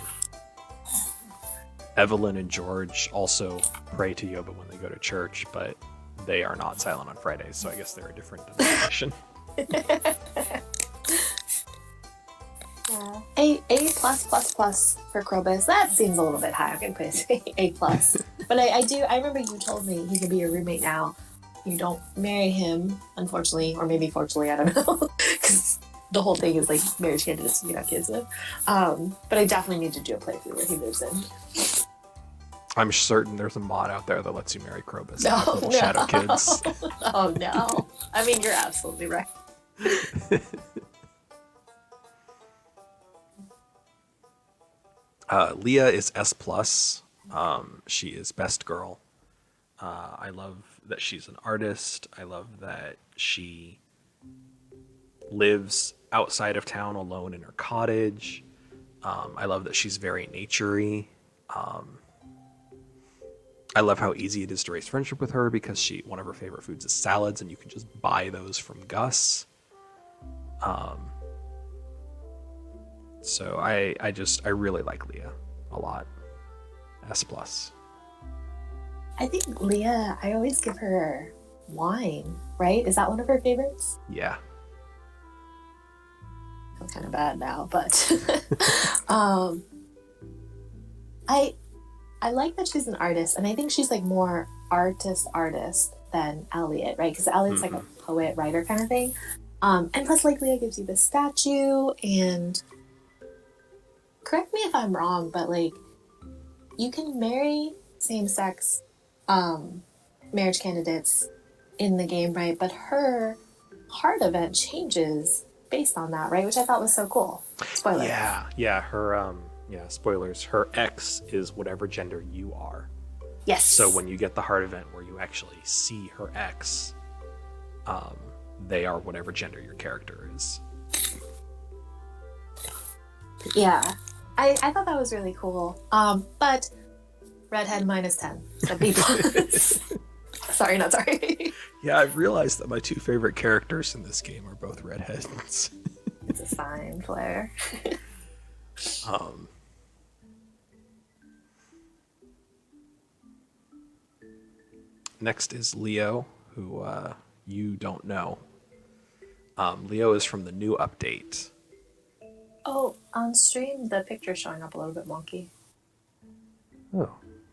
Evelyn and George also pray to Yoba when they go to church, but they are not silent on Fridays, so I guess they're a different denomination.
Yeah. A plus plus plus for Krobus. That seems a little bit high. I'm gonna put A plus. But I remember you told me he can be your roommate now. You don't marry him, unfortunately, or maybe fortunately, I don't know. Because the whole thing is marriage candidates you got kids with. But I definitely need to do a playthrough where he moves in.
I'm certain there's a mod out there that lets you marry Krobus.
No.
Shadow kids.
Oh no. I mean, you're absolutely right.
Leah is S plus. She is best girl. I love that she's an artist. I love that she lives outside of town alone in her cottage. I love that she's very naturey. I love how easy it is to raise friendship with her because one of her favorite foods is salads, and you can just buy those from Gus. So I really like Leah a lot. S plus.
I think Leah, I always give her wine, right? Is that one of her favorites?
Yeah.
I feel kind of bad now, but um, I I like that she's an artist, and I think she's like more artist than Elliot, right? Because Elliot's like a poet writer kind of thing. And plus, like Leah gives you the statue, and correct me if I'm wrong, but like you can marry same sex marriage candidates in the game, right? But her heart event changes based on that, right? Which I thought was so cool. Spoiler.
Yeah, her spoilers. Her ex is whatever gender you are.
Yes.
So when you get the heart event where you actually see her ex, they are whatever gender your character is.
Yeah. I thought that was really cool. But redhead minus 10. So B plus. Sorry, not sorry.
Yeah, I've realized that my two favorite characters in this game are both redheads.
It's a fine flare.
Next is Leo, who you don't know. Leo is from the new update.
Oh, on stream, the picture's showing up a little bit wonky.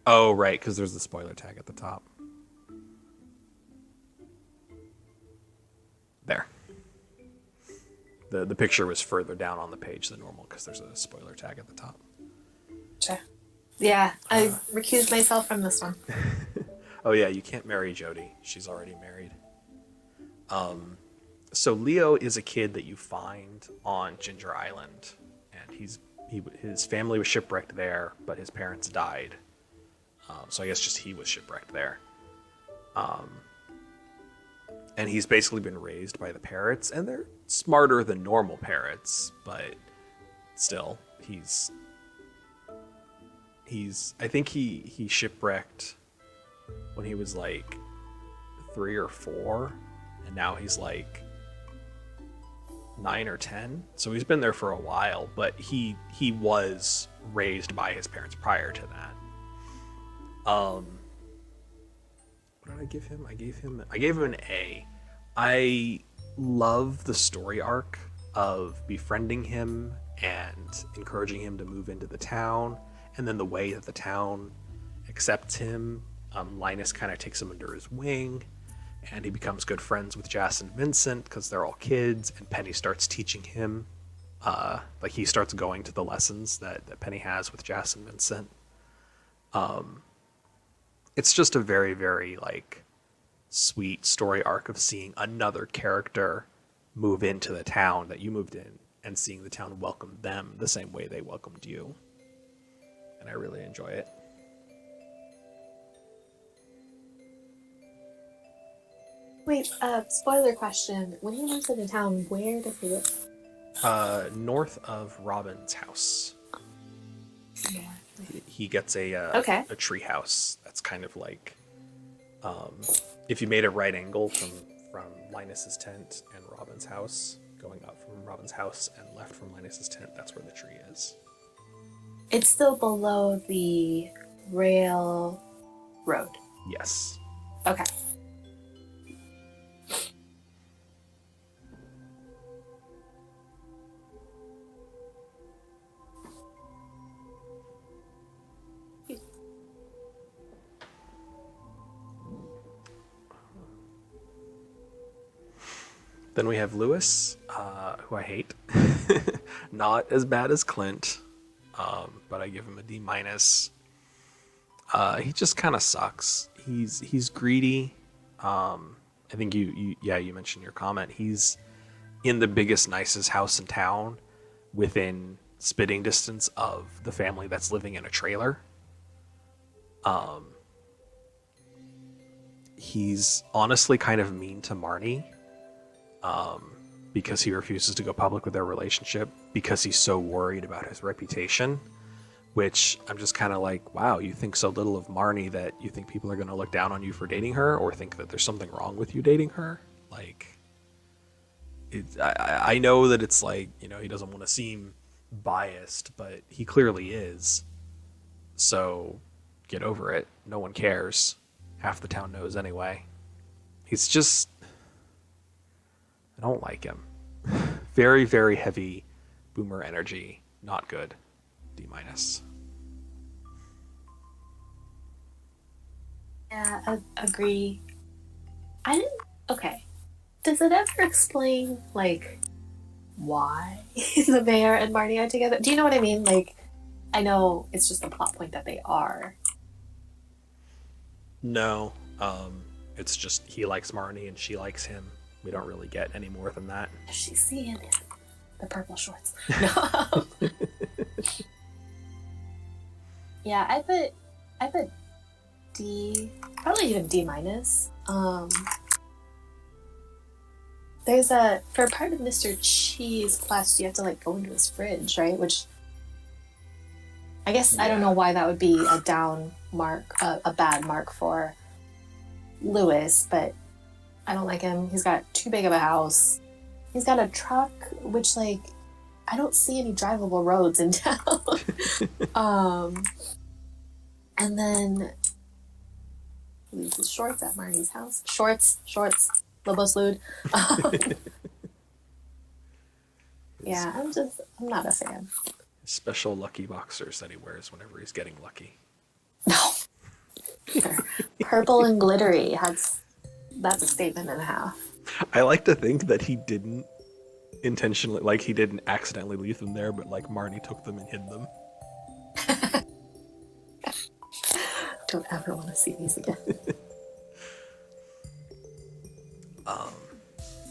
Oh, right, because there's the spoiler tag at the top. There. The picture was further down on the page than normal because there's a spoiler tag at the top.
Sure. Yeah, I recused myself from this one.
Oh yeah, you can't marry Jody. She's already married. So Leo is a kid that you find on Ginger Island, and his family was shipwrecked there, but his parents died. So I guess just he was shipwrecked there. And he's basically been raised by the parrots, and they're smarter than normal parrots, but still, he's I think he shipwrecked when he was like 3 or 4, and now he's like 9 or 10. So he's been there for a while, but he was raised by his parents prior to that. What did I give him? I gave him an A. I love the story arc of befriending him and encouraging him to move into the town, and then the way that the town accepts him. Linus kind of takes him under his wing, and he becomes good friends with Jas and Vincent because they're all kids, and Penny starts teaching him. Like he starts going to the lessons that Penny has with Jas and Vincent. It's just a very, very like sweet story arc of seeing another character move into the town that you moved in and seeing the town welcome them the same way they welcomed you. And I really enjoy it.
Wait, spoiler question. When he moves into town, where does he live?
North of Robin's house.
Yeah.
He gets
Okay.
a tree house that's kind of like if you made a right angle from Linus's tent and Robin's house, going up from Robin's house and left from Linus's tent, that's where the tree is.
It's still below the rail road.
Yes.
Okay.
Then we have Lewis, who I hate. Not as bad as Clint, but I give him a D minus. He just kind of sucks. He's greedy. I think you mentioned in your comment. He's in the biggest, nicest house in town within spitting distance of the family that's living in a trailer. He's honestly kind of mean to Marnie, because he refuses to go public with their relationship because he's so worried about his reputation. Which I'm just kind of like, wow, you think so little of Marnie that you think people are going to look down on you for dating her, or think that there's something wrong with you dating her? Like, I know that it's like, he doesn't want to seem biased, but he clearly is. So get over it. No one cares. Half the town knows anyway. He's just, I don't like him. Very, very heavy boomer energy. Not good. D-.
Yeah, agree. I didn't. Okay. Does it ever explain, like, why the mayor and Marty are together? Do you know what I mean? Like, I know it's just a plot point that they are.
No. It's just he likes Marnie and she likes him. We don't really get any more than that.
She's seeing it. The purple shorts. No. Yeah, I put D, probably even D minus. There's for part of Mr. Cheese quest, you have to like go into his fridge, right? Which I guess I don't know why that would be a down mark, a bad mark for Lewis, but I don't like him. He's got too big of a house. He's got a truck, which like I don't see any drivable roads in town. And then he leaves his shorts at Marnie's house. Shorts, Lobo Slude. Yeah, I'm not a fan.
Special lucky boxers that he wears whenever he's getting lucky.
No. Purple and glittery. That's a statement and a half.
I like to think that he didn't intentionally, like he didn't accidentally leave them there, but like Marnie took them and hid them.
Don't ever want to see these again.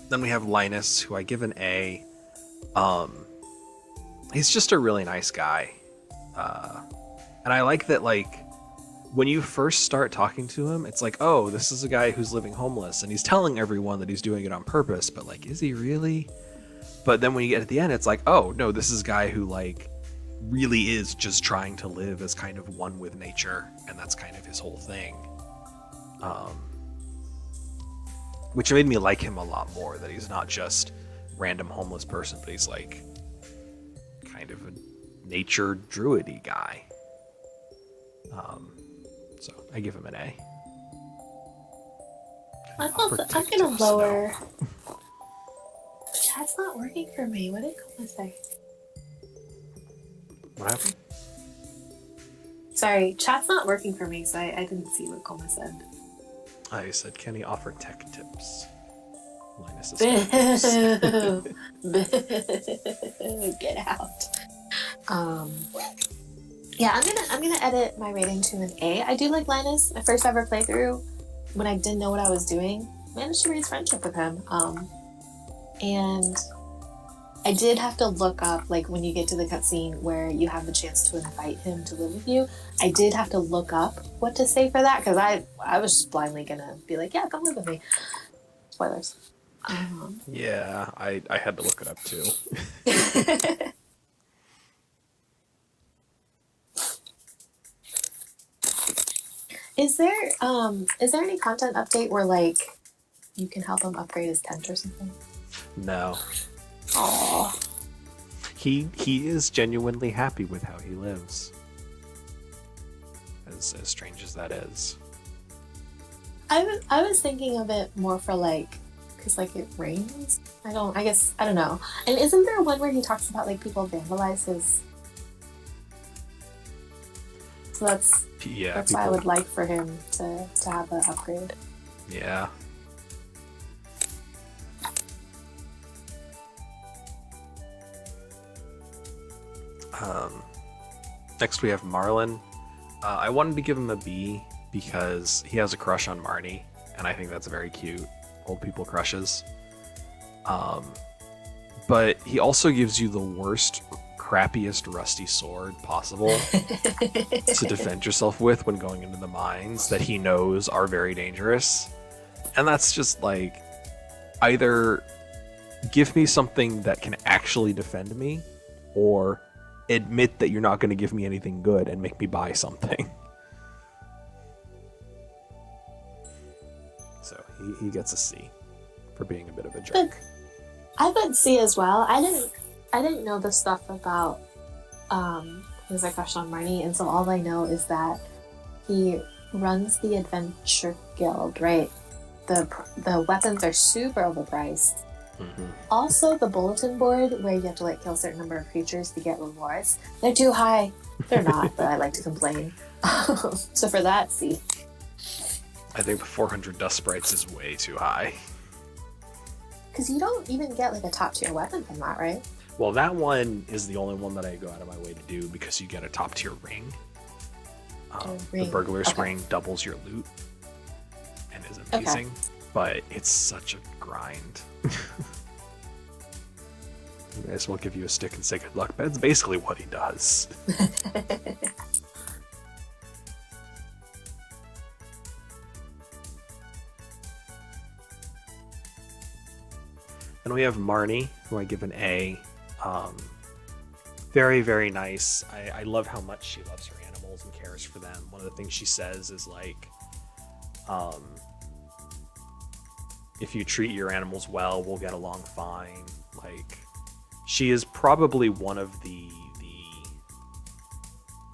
Then we have Linus, who I give an A. He's just a really nice guy. And I like that, like, when you first start talking to him, it's like, oh, this is a guy who's living homeless, and he's telling everyone that he's doing it on purpose, but, like, is he really? But then when you get at the end, it's like, oh, no, this is a guy who, like, really is just trying to live as kind of one with nature, and that's kind of his whole thing. Which made me like him a lot more, that he's not just random homeless person, but he's, like, kind of a nature druid-y guy. So I give him an A.
I'm gonna lower. Chat's not working for me. What did Coma say?
What happened?
Sorry, chat's not working for me, so I didn't see what Coma said.
I said, can he offer tech tips? Linus is
Boo! Boo! Get out. Yeah, I'm gonna edit my rating to an A. I do like Linus. My first ever playthrough, when I didn't know what I was doing, managed to raise friendship with him. And I did have to look up, like, when you get to the cutscene where you have the chance to invite him to live with you, I did have to look up what to say for that, because I was just blindly gonna be like, yeah, come live with me. Spoilers.
Yeah, I had to look it up too.
Is there any content update where, like, you can help him upgrade his tent or something?
No.
Aww.
He is genuinely happy with how he lives. As strange as that is.
I was thinking of it more for, like, because, like, it rains. I don't know. And isn't there one where he talks about, like, people vandalize his? So that's
people...
why I would like for him to have an upgrade.
Yeah. Next we have Marlon. I wanted to give him a B because he has a crush on Marnie, and I think that's very cute. Old people crushes. But he also gives you the worst, crappiest rusty sword possible to defend yourself with when going into the mines that he knows are very dangerous. And that's just like, either give me something that can actually defend me, or admit that you're not going to give me anything good and make me buy something. So he gets a C for being a bit of a jerk.
I would C as well. I didn't know the stuff about his crush on Marnie, and so all I know is that he runs the Adventure Guild, right? The weapons are super overpriced.
Mm-hmm.
Also, the bulletin board where you have to like kill a certain number of creatures to get rewards, they're too high. They're not, but I like to complain. So for that, C.
I think the 400 dust sprites is way too high.
Because you don't even get like a top tier weapon from that, right?
Well, that one is the only one that I go out of my way to do because you get a top tier ring. The burglar's ring doubles your loot and is amazing, but it's such a grind. I guess we'll give you a stick and say good luck. That's basically what he does. Then we have Marnie, who I give an A. Very, very nice. I love how much she loves her animals and cares for them. One of the things she says is like, if you treat your animals well, we'll get along fine. Like, she is probably one of the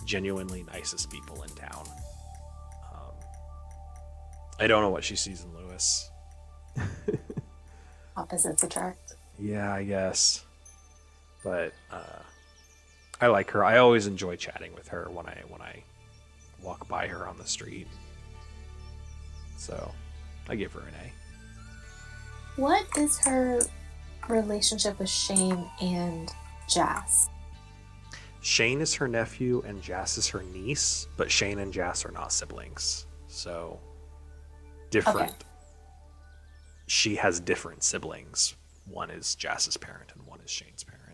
genuinely nicest people in town. I don't know what she sees in Lewis.
Opposites attract.
Yeah, I guess. But I like her. I always enjoy chatting with her when I walk by her on the street. So I give her an A.
What is her relationship with Shane and Jazz?
Shane is her nephew and Jazz is her niece, but Shane and Jazz are not siblings. So different.
Okay.
She has different siblings. One is Jazz's parent and one is Shane's parent.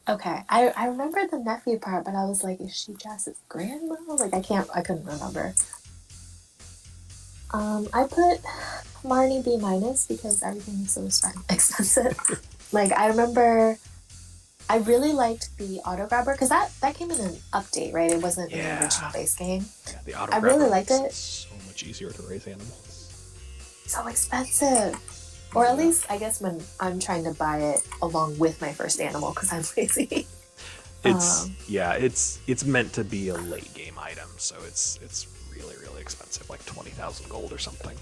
Okay, I remember the nephew part, but I was like, is she Jazz's grandma? Like, I couldn't remember. I put Marnie B- because everything is so expensive. Like, I remember I really liked the auto grabber because that came in an update, right? It wasn't in the original base game.
Yeah, the auto
I
grabber
really liked it.
So much easier to raise animals.
So expensive. Or at least, I guess, when I'm trying to buy it along with my first animal because I'm lazy.
It's meant to be a late game item, so it's really, really expensive, like 20,000 gold or something.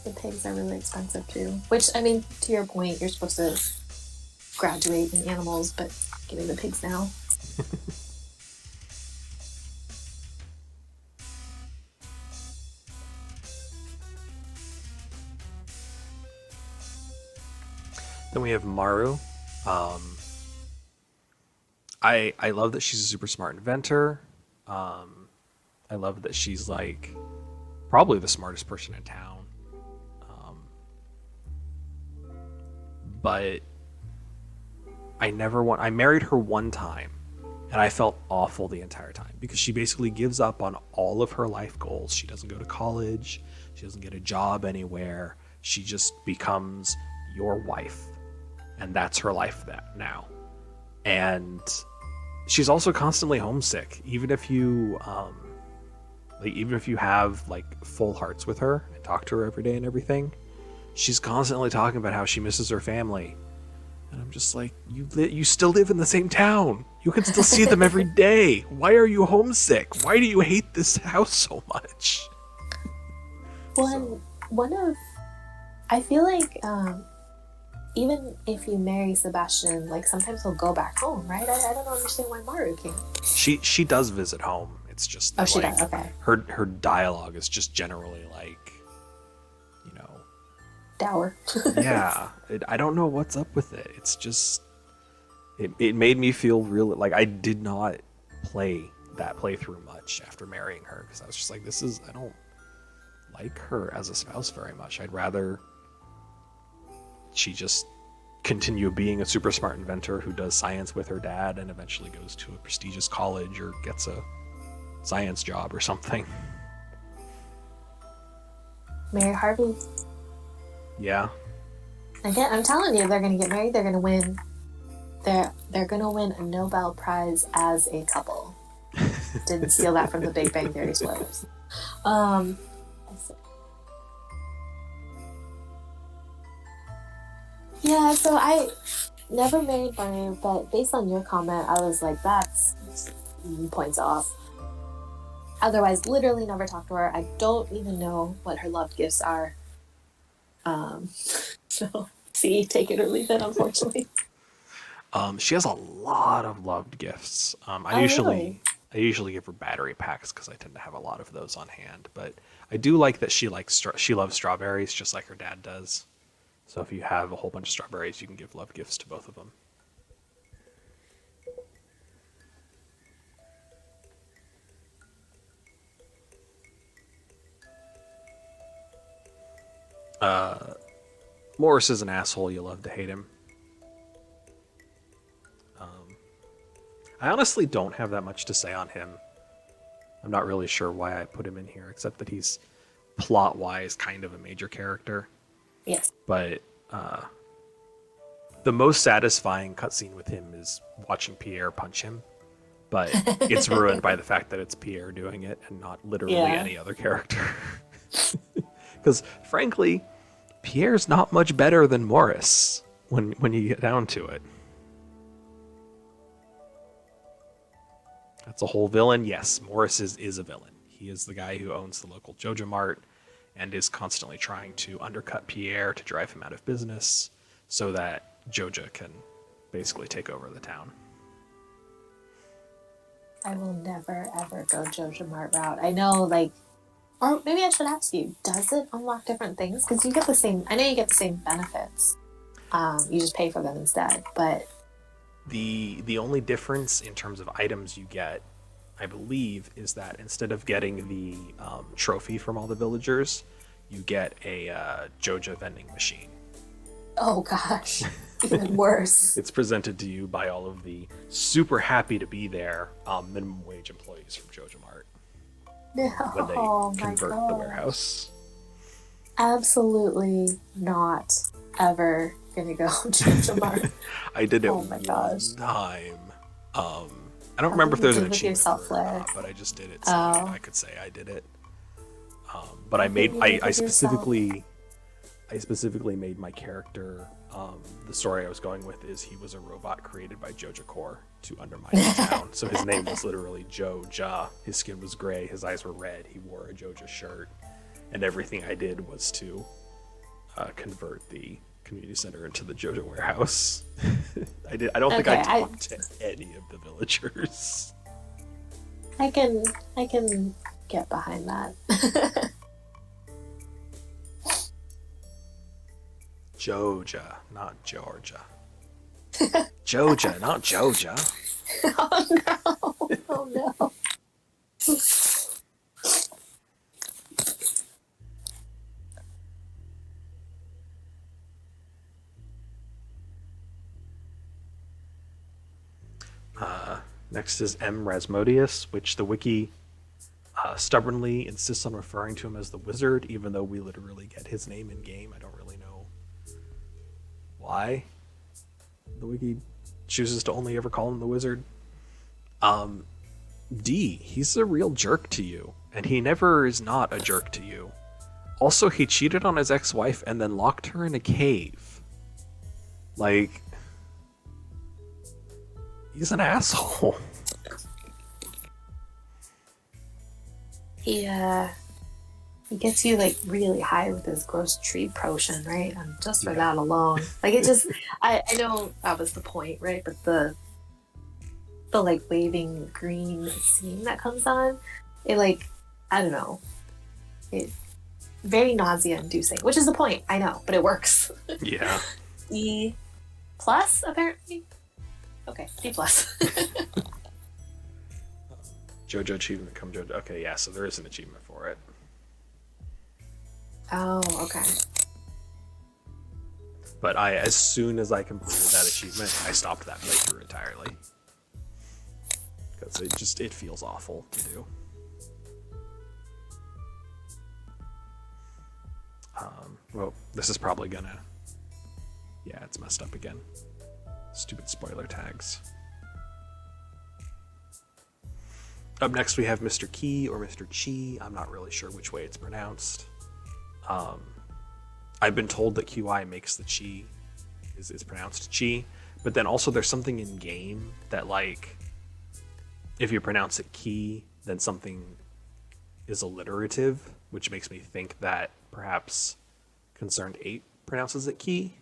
The pigs are really expensive too. Which, I mean, to your point, you're supposed to graduate in animals, but give me the pigs now.
Then we have Maru. I love that she's a super smart inventor. I love that she's like probably the smartest person in town. But I married her one time and I felt awful the entire time because she basically gives up on all of her life goals. She doesn't go to college. She doesn't get a job anywhere. She just becomes your wife. And that's her life now. And she's also constantly homesick. Even if you have like full hearts with her and talk to her every day and everything, she's constantly talking about how she misses her family. And I'm just like, you still live in the same town. You can still see them every day. Why are you homesick? Why do you hate this house so much?
I feel like even if you marry Sebastian, like sometimes he'll go back home, right? I don't understand why Maru can't.
She does visit home. It's just that,
she does. Okay.
Her dialogue is just generally like,
dour.
Yeah, I don't know what's up with it. It's just it made me feel really like I did not play that playthrough much after marrying her because I was just like, I don't like her as a spouse very much. I'd rather she just continue being a super smart inventor who does science with her dad and eventually goes to a prestigious college or gets a science job or something.
Mary Harvey.
Yeah.
Again, I'm telling you, they're going to get married. They're going to win. They're going to win a Nobel Prize as a couple. Didn't steal that from the Big Bang Theory spoilers. Yeah, so I never married Barney, but based on your comment, I was like, that's points off. Otherwise, literally never talked to her. I don't even know what her love gifts are. So, see, take it or leave it, unfortunately.
She has a lot of loved gifts. I
Really?
usually give her battery packs because I tend to have a lot of those on hand. But I do like that she loves strawberries just like her dad does. So if you have a whole bunch of strawberries, you can give love gifts to both of them. Morris is an asshole. You love to hate him. I honestly don't have that much to say on him. I'm not really sure why I put him in here, except that he's plot-wise kind of a major character.
Yes.
But the most satisfying cutscene with him is watching Pierre punch him. But it's ruined by the fact that it's Pierre doing it and not literally any other character. Because, frankly, Pierre's not much better than Morris when you get down to it. That's a whole villain. Yes, Morris is a villain. He is the guy who owns the local Joja Mart and is constantly trying to undercut Pierre to drive him out of business so that Joja can basically take over the town.
I will never, ever go Joja Mart route. I know, like, or maybe I should ask you, does it unlock different things? Because you get the same, I know you get the same benefits. You just pay for them instead, but...
The only difference in terms of items you get, I believe, is that instead of getting the trophy from all the villagers, you get a Joja vending machine.
Oh gosh, even worse.
It's presented to you by all of the super happy to be there minimum wage employees from Joja Mart when they convert the warehouse.
Absolutely not ever gonna go Joja Mart.
I did it one time. I don't remember if there's an achievement for it or not, but I just did it so I could say I did it. But I specifically made my character. The story I was going with is he was a robot created by Joja Core to undermine the town. So his name was literally Joja. His skin was gray, his eyes were red, he wore a Joja shirt, and everything I did was to convert the community center into the Joja warehouse. I don't think I talked to any of the villagers.
I can get behind that.
Joja, not Georgia. Joja, not Joja.
Oh no! Oh no!
Next is M. Rasmodius, which the wiki stubbornly insists on referring to him as the wizard, even though we literally get his name in game. I don't really know why the wiki chooses to only ever call him the wizard. D, he's a real jerk to you, and he never is not a jerk to you. Also, he cheated on his ex-wife and then locked her in a cave. Like, he's an asshole.
He gets you like really high with his gross tree potion, right? And just for that alone, like it just, I know that was the point, right? But the like waving green scene that comes on, it like, I don't know, it very nausea-inducing, which is the point. I know, but it works.
Yeah.
E plus apparently. Okay, D plus.
JoJo achievement come JoJo. Okay, yeah, so there is an achievement for it.
Oh, okay.
But as soon as I completed that achievement, I stopped that playthrough entirely because it feels awful to do. Well, this is probably gonna. Yeah, it's messed up again. Stupid spoiler tags. Up next, we have Mr. Key or Mr. Chi. I'm not really sure which way it's pronounced. I've been told that QI makes the Chi is pronounced Chi, but then also there's something in game that, like, if you pronounce it Key, then something is alliterative, which makes me think that perhaps Concerned 8 pronounces it Key.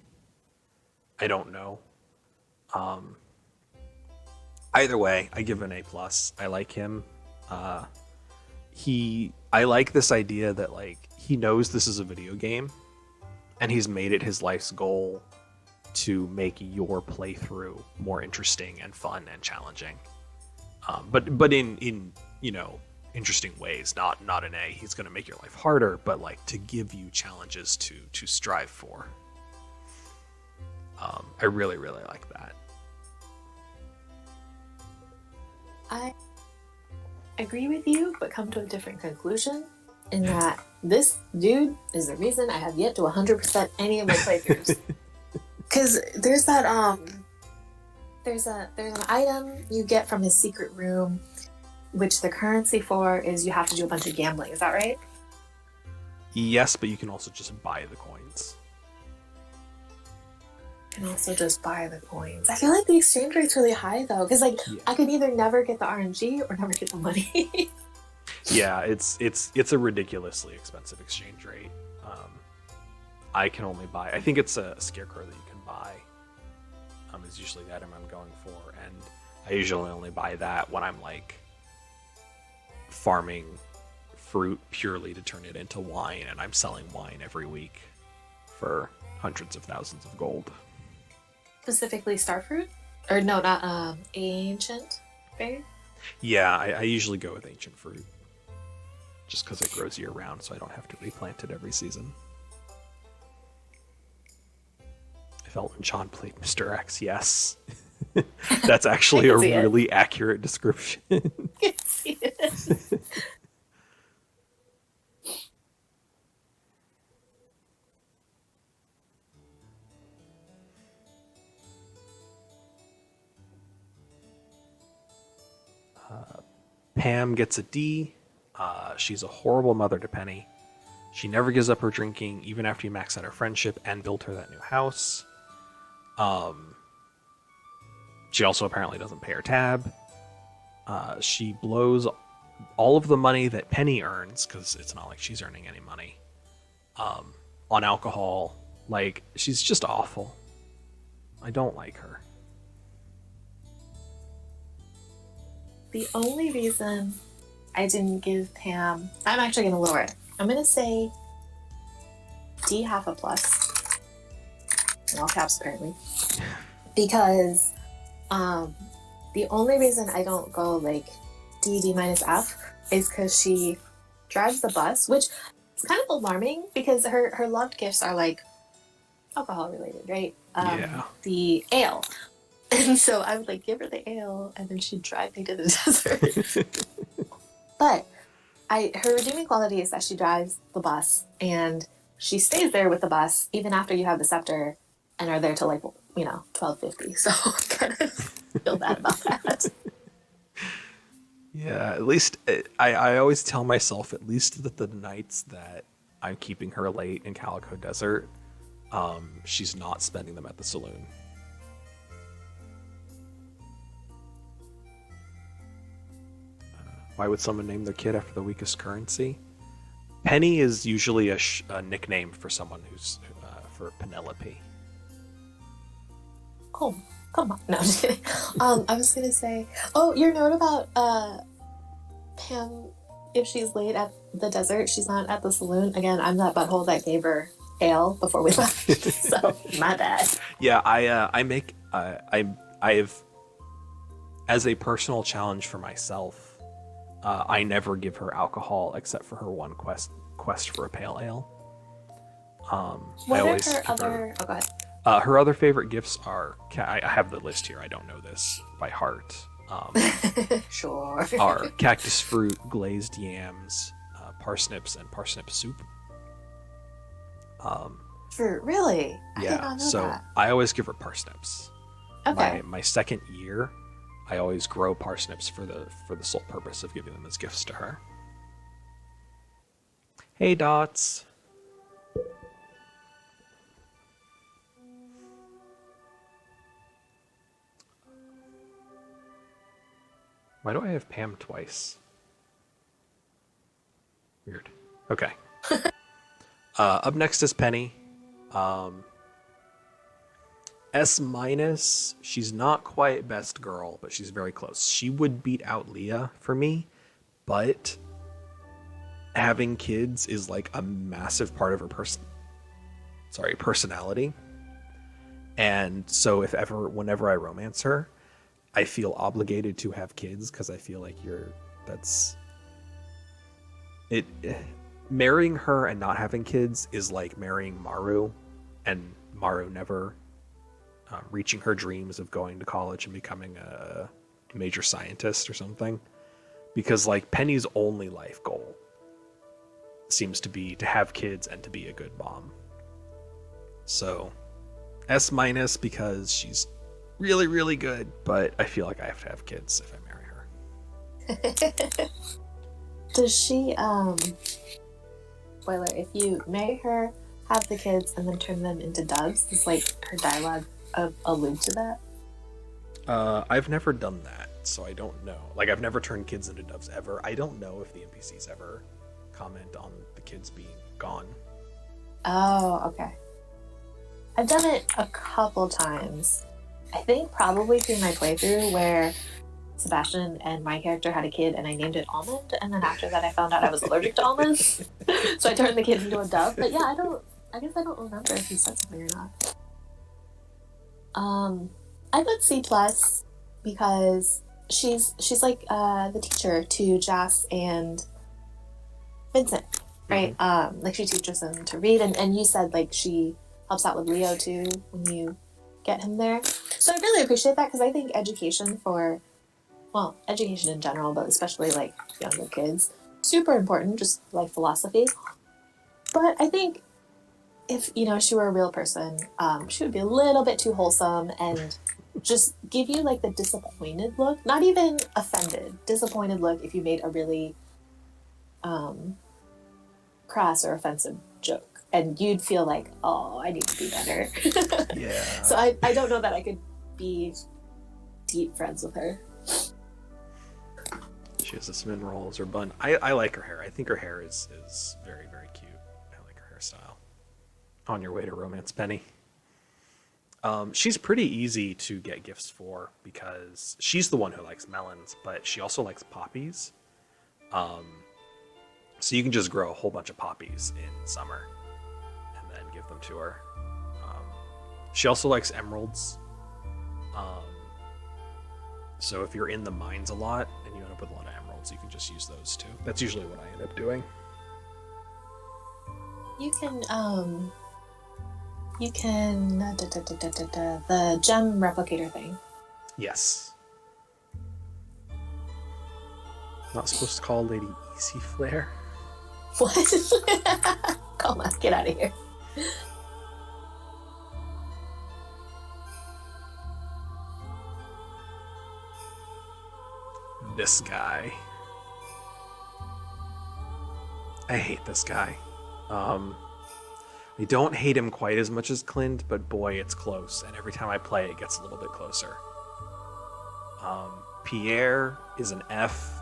I don't know. Either way, I give an A+. I like him. I like this idea that, like, he knows this is a video game and he's made it his life's goal to make your playthrough more interesting and fun and challenging. But in interesting ways, not in a he's going to make your life harder, but like to give you challenges to strive for. I really like that.
I agree with you, but come to a different conclusion in that this dude is the reason I have yet to 100% any of my playthroughs. Because there's an item you get from his secret room, which the currency for is you have to do a bunch of gambling. Is that right?
Yes, but you can also just buy the coins.
You can also just buy the coins. I feel like the exchange rate's really high though, because I could either never get the RNG or never get the money.
Yeah, it's a ridiculously expensive exchange rate. I can only buy. I think it's a scarecrow that you can buy. Is usually the item I'm going for, and I usually only buy that when I'm like farming fruit purely to turn it into wine, and I'm selling wine every week for hundreds of thousands of gold.
Specifically starfruit? Or no, not ancient berry?
Yeah, I usually go with ancient fruit. Just because it grows year round, so I don't have to replant it every season. If Elton John played Mr. X, yes. That's actually a really accurate description.
I can see it.
Pam gets a D. She's a horrible mother to Penny. She never gives up her drinking, even after you max out her friendship and build her that new house. She also apparently doesn't pay her tab. She blows all of the money that Penny earns, because it's not like she's earning any money, on alcohol. Like, she's just awful. I don't like her.
The only reason I didn't give Pam... I'm actually going to lower it. I'm going to say D half a plus. In all caps, apparently. Because the only reason I don't go like D minus F is because she drives the bus, which is kind of alarming because her loved gifts are like alcohol related, right?
Yeah.
The ale. And so I would like give her the ale and then she'd drive me to the desert. But her redeeming quality is that she drives the bus and she stays there with the bus even after you have the scepter and are there till like 12:50. So I kind of feel bad about that.
Yeah, at least I always tell myself at least that the nights that I'm keeping her late in Calico Desert, she's not spending them at the saloon. Why would someone name their kid after the weakest currency? Penny is usually a nickname for someone who's for Penelope.
Oh, come on. No, I'm just kidding. I was going to say, your note about Pam, if she's late at the desert, she's not at the saloon. Again, I'm that butthole that gave her ale before we left. So, my bad.
Yeah, I've, as a personal challenge for myself, I never give her alcohol except for her one quest for a pale ale. I
What are
always
her
give her.
other? Oh, go ahead.
Her other favorite gifts are. I have the list here. I don't know this by heart.
Sure.
Are cactus fruit, glazed yams, parsnips, and parsnip soup.
Fruit, really? I did
Yeah,
not know
so
that.
I always give her parsnips.
Okay.
My second year, I always grow parsnips for the sole purpose of giving them as gifts to her. Hey, Dots. Why do I have Pam twice? Weird. Okay. Up next is Penny. S minus. She's not quite best girl, but she's very close. She would beat out Leah for me, but having kids is like a massive part of her personality. And so if ever whenever I romance her, I feel obligated to have kids because I feel like that's it. Marrying her and not having kids is like marrying Maru, and Maru never reaching her dreams of going to college and becoming a major scientist or something. Because like Penny's only life goal seems to be to have kids and to be a good mom. So S minus because she's really, really good, but I feel like I have to have kids if I marry her.
Does she spoiler, if you marry her, have the kids, and then turn them into doves, does like her dialogue allude to that?
I've never done that, so I don't know. Like, I've never turned kids into doves ever. I don't know if the NPCs ever comment on the kids being gone.
Oh, okay. I've done it a couple times. I think probably through my playthrough where Sebastian and my character had a kid and I named it Almond, and then after that I found out I was allergic to almonds. So I turned the kid into a dove. But yeah, I guess I don't remember if he said something or not. I put C plus because she's like the teacher to Jas and Vincent, right?
Mm-hmm.
Like she teaches them to read, and you said like she helps out with Leo too when you get him there. So I really appreciate that because I think education education in general, but especially like younger kids, super important, just life philosophy. But I think if she were a real person, she would be a little bit too wholesome and just give you like the disappointed look, not even offended, disappointed look if you made a really crass or offensive joke, and you'd feel like, oh, I need to be better.
Yeah.
So I don't know that I could be deep friends with her.
She has a cinnamon roll as her bun. I like her hair. I think her hair is very, very cute. I like her hairstyle. On your way to romance Penny. She's pretty easy to get gifts for because she's the one who likes melons, but she also likes poppies. So you can just grow a whole bunch of poppies in summer and then give them to her. She also likes emeralds. So if you're in the mines a lot and you end up with a lot of emeralds, you can just use those too. That's usually what I end up doing.
You can the gem replicator thing.
Yes. Not supposed to call Lady Easy Flare.
What? Come on, get out of here.
This guy. I hate this guy. I don't hate him quite as much as Clint, but boy, it's close. And every time I play, it gets a little bit closer. Pierre is an F.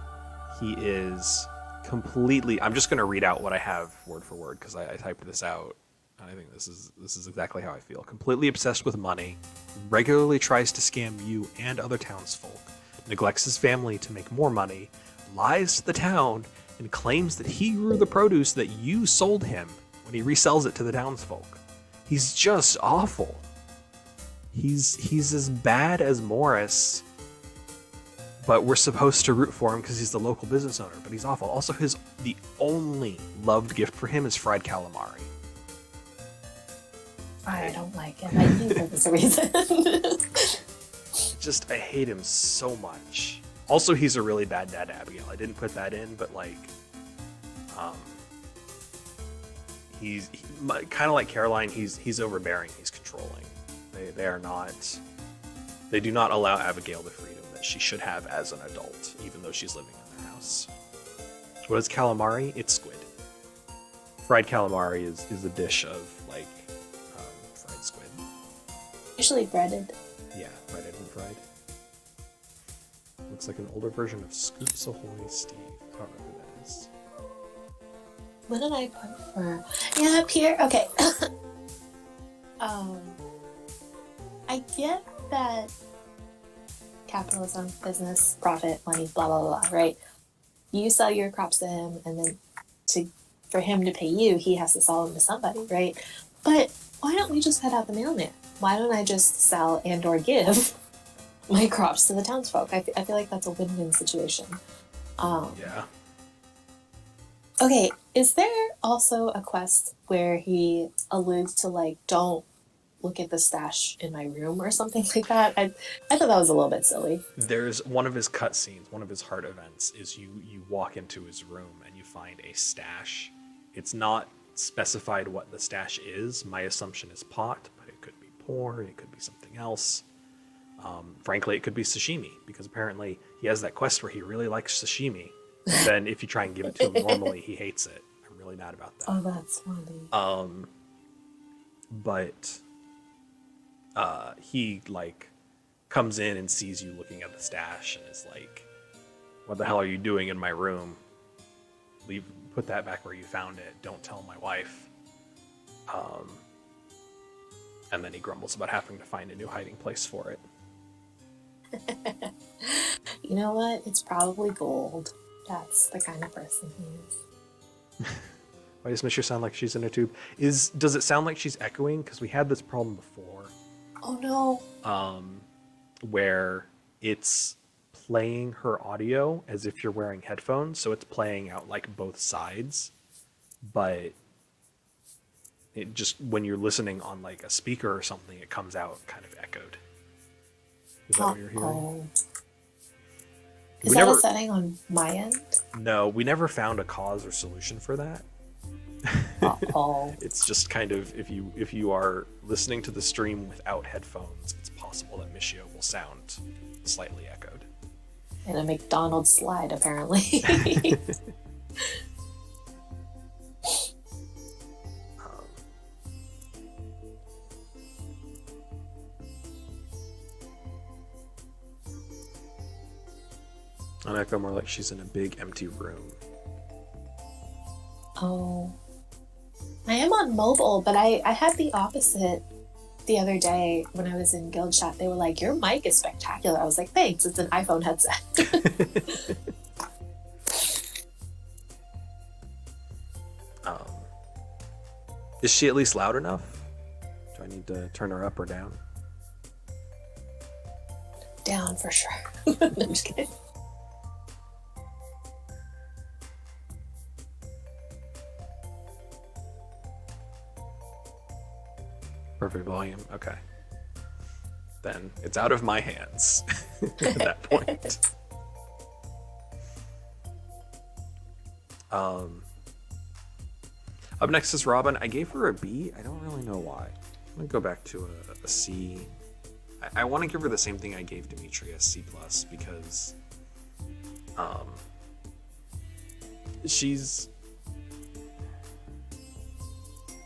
He is completely... I'm just going to read out what I have word for word because I typed this out. And I think this is exactly how I feel. Completely obsessed with money. Regularly tries to scam you and other townsfolk. Neglects his family to make more money. Lies to the town and claims that he grew the produce that you sold him when he resells it to the townsfolk. He's just awful. He's as bad as Morris, but we're supposed to root for him because he's the local business owner, but he's awful. Also, the only loved gift for him is fried calamari.
I don't like it. I knew there was a reason.
Just, I hate him so much. Also, he's a really bad dad, Abigail. I didn't put that in, but like, um, he's kind of like Caroline. He's overbearing. He's controlling. They are not. They do not allow Abigail the freedom that she should have as an adult, even though she's living in their house. What is calamari? It's squid. Fried calamari is a dish of like fried squid.
Usually breaded.
Yeah, breaded and fried. Looks like an older version of Scoops Ahoy Steve. I don't know who that is.
What did I put for? Yeah, up here. Okay. I get that capitalism, business, profit, money, blah blah blah. Right? You sell your crops to him, and then for him to pay you, he has to sell them to somebody, right? But why don't we just cut out the middleman? Why don't I just sell and or give my crops to the townsfolk? I feel like that's a win-win situation.
Yeah.
Okay, is there also a quest where he alludes to like, don't look at the stash in my room or something like that? I thought that was a little bit silly.
There's one of his cutscenes, one of his heart events is you walk into his room and you find a stash. It's not specified what the stash is. My assumption is pot, but it could be porn, it could be something else. Frankly, it could be sashimi, because apparently he has that quest where he really likes sashimi. And then if you try and give it to him normally, he hates it. I'm really mad about that.
Oh, that's funny.
But he like comes in and sees you looking at the stash and is like, "What the hell are you doing in my room? Put that back where you found it. Don't tell my wife." And then he grumbles about having to find a new hiding place for it.
You know what? It's probably gold. That's the kind of person he is.
Why does Misha sound like she's in a tube? Does it sound like she's echoing? Because we had this problem before.
Oh no.
Where it's playing her audio as if you're wearing headphones, so it's playing out like both sides, but it just, when you're listening on like a speaker or something, it comes out kind of echoed. Is that what you're hearing?
Is that a setting on my end?
No, we never found a cause or solution for that. It's just kind of, if you are listening to the stream without headphones, it's possible that Michio will sound slightly echoed.
And a McDonald's slide, apparently.
An echo more like she's in a big empty room.
Oh. I am on mobile, but I had the opposite the other day when I was in guild chat. They were like, "Your mic is spectacular." I was like, "Thanks, it's an iPhone headset."
Is she at least loud enough? Do I need to turn her up or down?
Down for sure. No, I'm just kidding.
Perfect volume. Okay. Then it's out of my hands at that point. Up next is Robin. I gave her a B. I don't really know why. I'm gonna go back to a C. I want to give her the same thing I gave Demetria, C+, because she's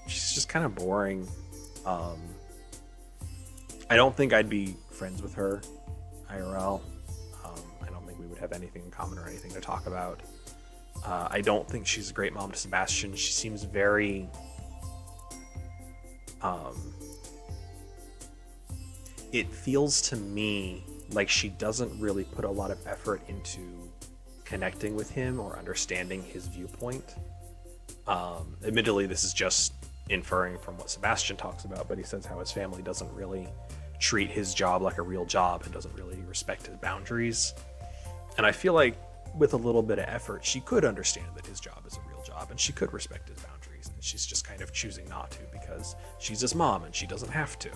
just kind of boring. I don't think I'd be friends with her IRL. I don't think we would have anything in common or anything to talk about. I don't think she's a great mom to Sebastian. She seems very it feels to me like she doesn't really put a lot of effort into connecting with him or understanding his viewpoint. Admittedly, this is just inferring from what Sebastian talks about, but he says how his family doesn't really treat his job like a real job and doesn't really respect his boundaries. And I feel like with a little bit of effort, she could understand that his job is a real job and she could respect his boundaries. reason. She's just kind of choosing not to because she's his mom and she doesn't have to.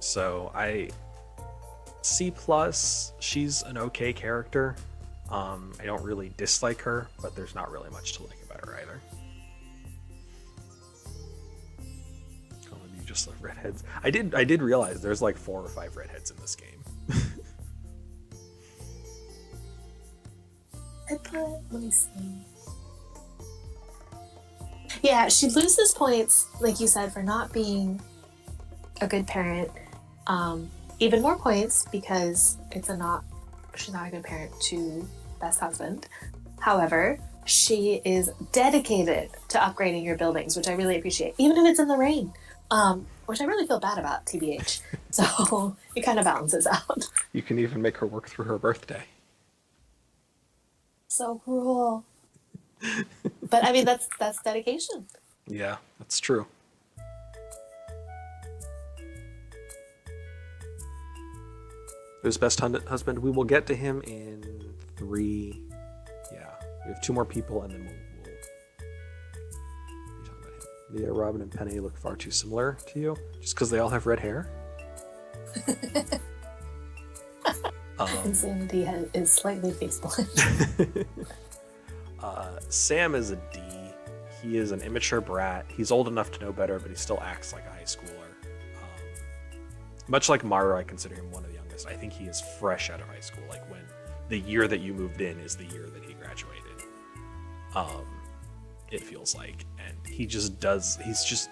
So C plus, she's an okay character. I don't really dislike her, but there's not really much to like about her either. Oh, and you just love redheads. I did realize there's like 4 or 5 redheads in this game.
Let me see. Yeah, she loses points, like you said, for not being a good parent. Even more points because she's not a good parent to best husband. However, she is dedicated to upgrading your buildings, which I really appreciate, even if it's in the rain, which I really feel bad about, TBH. So it kind of balances out.
You can even make her work through her birthday.
So cruel. But I mean, that's dedication.
Yeah, that's true. Who's best husband? We will get to him in 3. Yeah, we have 2 more people, and then we'll be talking about him. Leah, Robin, and Penny look far too similar to you, just because they all have red hair.
Insanity is slightly face blind.
Sam is a D. He is an immature brat. He's old enough to know better, but he still acts like a high schooler. Much like Maru, I consider him one of the youngest. I think he is fresh out of high school. Like when the year that you moved in is the year that he graduated. It feels like, and he just does. He's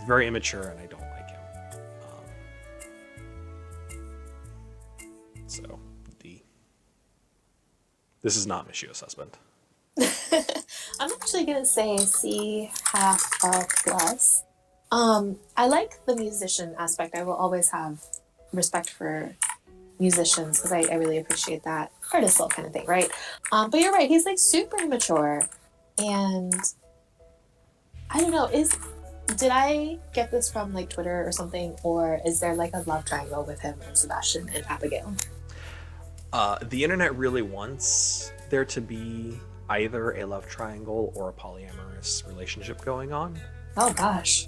very immature, and I don't like him. So D. This is not Michio's husband.
I'm actually gonna say C half a plus. I like the musician aspect. I will always have respect for musicians because I really appreciate that artist level kind of thing, right? But you're right, he's like super immature, and I don't know. Did I get this from like Twitter or something, or is there like a love triangle with him and Sebastian and Abigail?
The internet really wants there to be either a love triangle or a polyamorous relationship going on.
Oh gosh.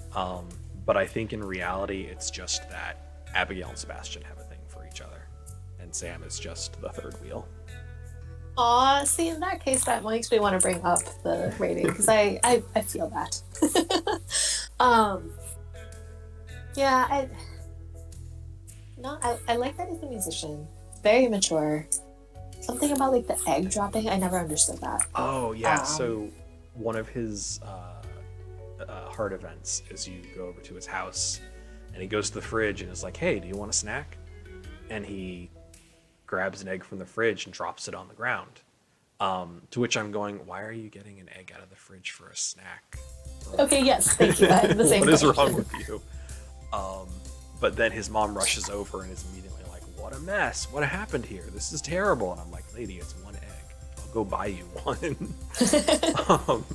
But I think in reality, it's just that Abigail and Sebastian have a thing for each other, and Sam is just the third wheel.
Aw, see, in that case, that makes me want to bring up the rating because I feel that. Yeah, I like that he's a musician. Very mature. Something about like the egg dropping, I never understood that.
Oh yeah, so one of his heart events is you go over to his house, and he goes to the fridge and is like, "Hey, do you want a snack?" And he grabs an egg from the fridge and drops it on the ground. To which I'm going, why are you getting an egg out of the fridge for a snack?
Okay, yes, thank you. I have the same
What is
question.
wrong with you? But then his mom rushes over and is immediately like, what a mess. What happened here? This is terrible. And I'm like, lady, it's one egg. I'll go buy you one.
I'll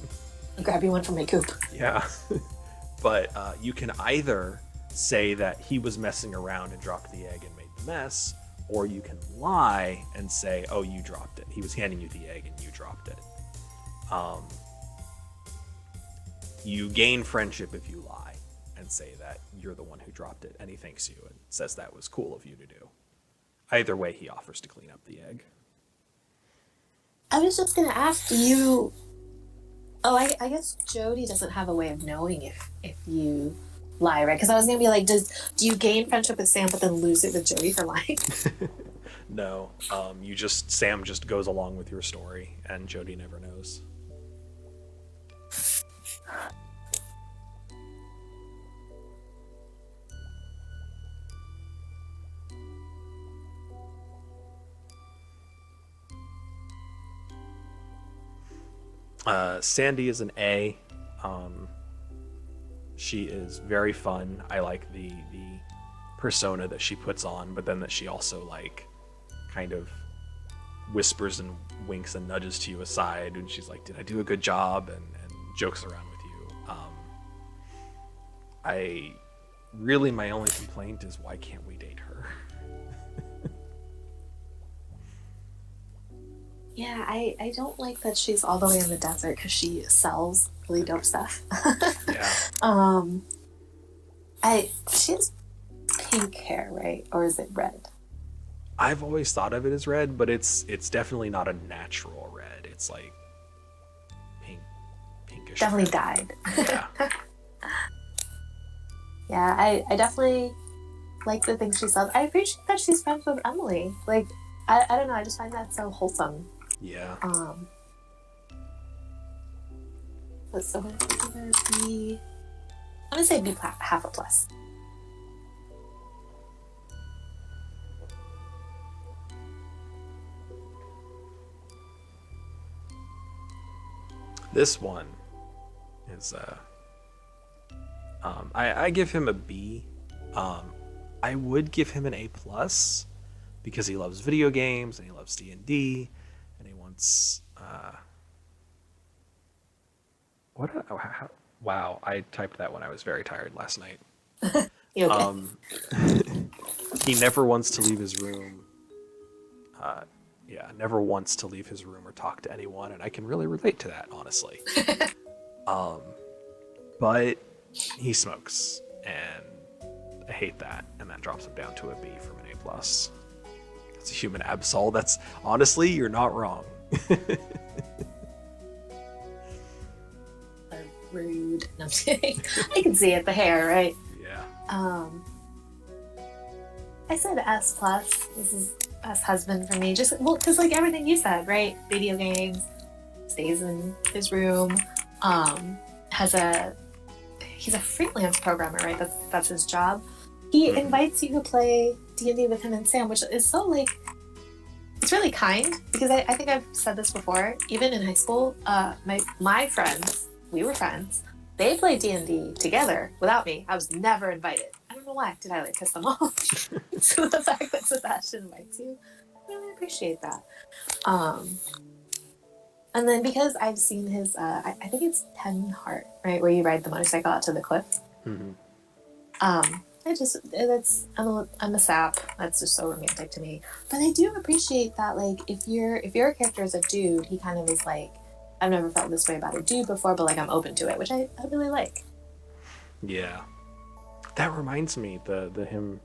grab you one from my coop.
Yeah. But you can either say that he was messing around and dropped the egg and made the mess, or you can lie and say, oh, you dropped it. He was handing you the egg and you dropped it. You gain friendship if you lie and say that you're the one who dropped it, and he thanks you and says that was cool of you to do. Either way, he offers to clean up the egg.
I was just gonna ask, do you... Oh, I guess Jody doesn't have a way of knowing if you lie, right? Because I was gonna be like, do you gain friendship with Sam but then lose it with Jody for lying?
No, Sam just goes along with your story, and Jody never knows. Sandy is an A. She is very fun. I like the persona that she puts on, but then that she also like kind of whispers and winks and nudges to you aside, and she's like, "Did I do a good job?" and jokes around with you. My only complaint is, why can't we date her?
Yeah, I don't like that she's all the way in the desert because she sells really dope stuff.
Yeah.
um, she has pink hair, right? Or is it red?
I've always thought of it as red, but it's definitely not a natural red. It's like pink, pinkish
Definitely
red.
dyed.
Yeah.
Yeah, I definitely like the things she sells. I appreciate that she's friends with Emily. Like, I don't know, I just find that so wholesome.
Yeah.
Um, but so I'm gonna be, I'm gonna say B half a plus.
This one is I give him a B. Um, I would give him an A plus because he loves video games and he loves D and he wants what? Wow, I typed that when I was very tired last night.
You okay?
Um, he never wants to leave his room. Yeah, never wants to leave his room or talk to anyone, and I can really relate to that, honestly. But he smokes, and I hate that, and that drops him down to a B from an A plus. It's a human absol. That's honestly, you're not wrong.
Rude. No, I'm kidding. I can see it. The hair, right?
Yeah.
Um, I said S plus. This is best husband for me. Just well, because like everything you said, right? Video games, stays in his room, has a he's a freelance programmer, right? That's his job. He
Mm-hmm.
invites you to play D&D with him and Sam, which is so like it's really kind because I think I've said this before. Even in high school, my friends, we were friends. They played D&D together without me. I was never invited. I don't know why. Did I like piss them off? So the fact that Sebastian invites you, I really appreciate that. Um, and then because I've seen his, I think it's Ten Heart, right, where you ride the motorcycle out to the cliff.
Mm-hmm.
I just I'm a sap. That's just so romantic to me. But I do appreciate that, like, if your character is a dude, he kind of is like, I've never felt this way about a dude before, but like I'm open to it, which I really like.
Yeah. That reminds me, the him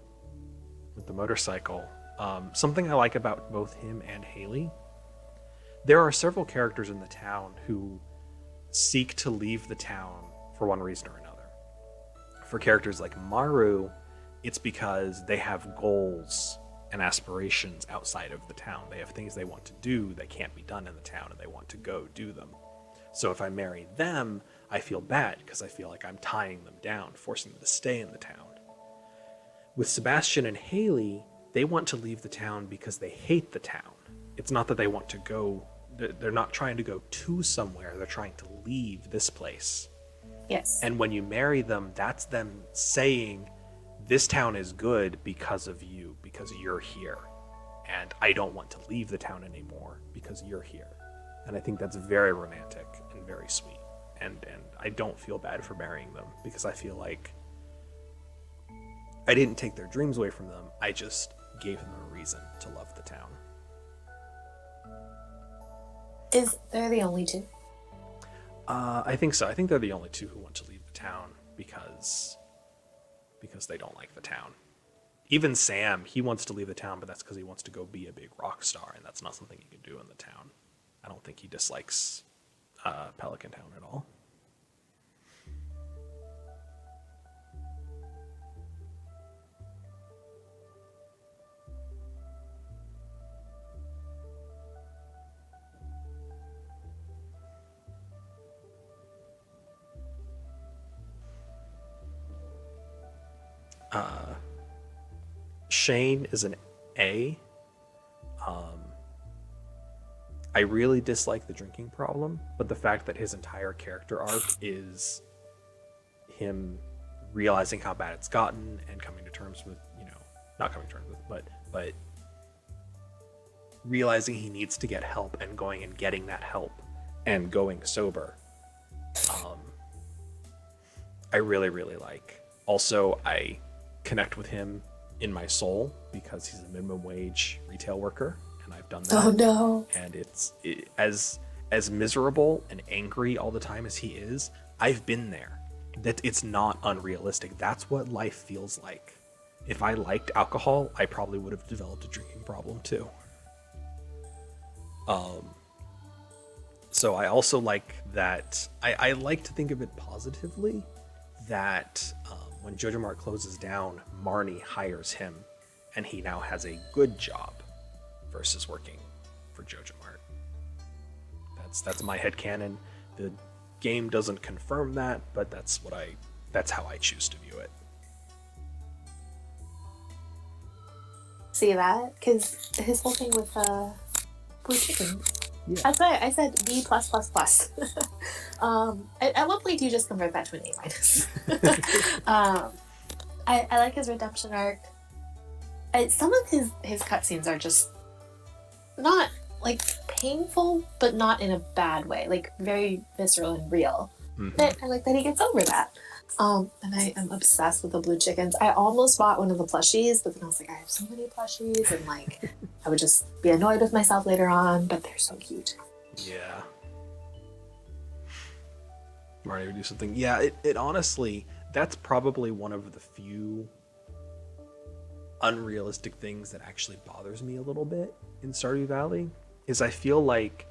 with the motorcycle. Something I like about both him and Haley. There are several characters in the town who seek to leave the town for one reason or another. For characters like Maru, it's because they have goals and aspirations outside of the town. They have things they want to do that can't be done in the town and they want to go do them. So if I marry them, I feel bad because I feel like I'm tying them down, forcing them to stay in the town. With Sebastian and Haley, they want to leave the town because they hate the town. It's not that they want to go, they're not trying to go to somewhere, they're trying to leave this place.
Yes.
And when you marry them, that's them saying, this town is good because of you, because you're here. And I don't want to leave the town anymore because you're here. And I think that's very romantic and very sweet. And I don't feel bad for marrying them because I feel like I didn't take their dreams away from them. I just gave them a reason to love the town.
Is they're the only two?
I think so. I think they're the only two who want to leave the town because they don't like the town. Even Sam, he wants to leave the town, but that's because he wants to go be a big rock star, and that's not something he can do in the town. I don't think he dislikes Pelican Town at all. Shane is an A. I really dislike the drinking problem, but the fact that his entire character arc is him realizing how bad it's gotten and coming to terms with, not coming to terms with, but realizing he needs to get help and going and getting that help and going sober. I really, really like. Also, I connect with him in my soul because he's a minimum wage retail worker, and and I've done
Oh
that.
no.
And as miserable and angry all the time as he is, I've been there. That it's not unrealistic. That's what life feels like. If I liked alcohol, I probably would have developed a drinking problem too. So I also like that. I like to think of it positively that when Jojo Mart closes down, Marnie hires him, and he now has a good job versus working for Jojo Mart. That's my headcanon. The game doesn't confirm that, but that's how I choose to view it.
See that? Because his whole thing with blue chicken.
Yeah.
That's why I said B plus plus plus. At what point do you just convert that to an A minus? I like his redemption arc. Some of his cutscenes are just not like painful, but not in a bad way. Like very visceral and real.
Mm-hmm.
I like that he gets over that. And I am obsessed with the blue chickens. I almost bought one of the plushies, but then I was like, I have so many plushies, and like, I would just be annoyed with myself later on. But they're so cute.
Yeah. Marnie would do something. Yeah, it honestly, that's probably one of the few unrealistic things that actually bothers me a little bit in Stardew Valley. Is I feel like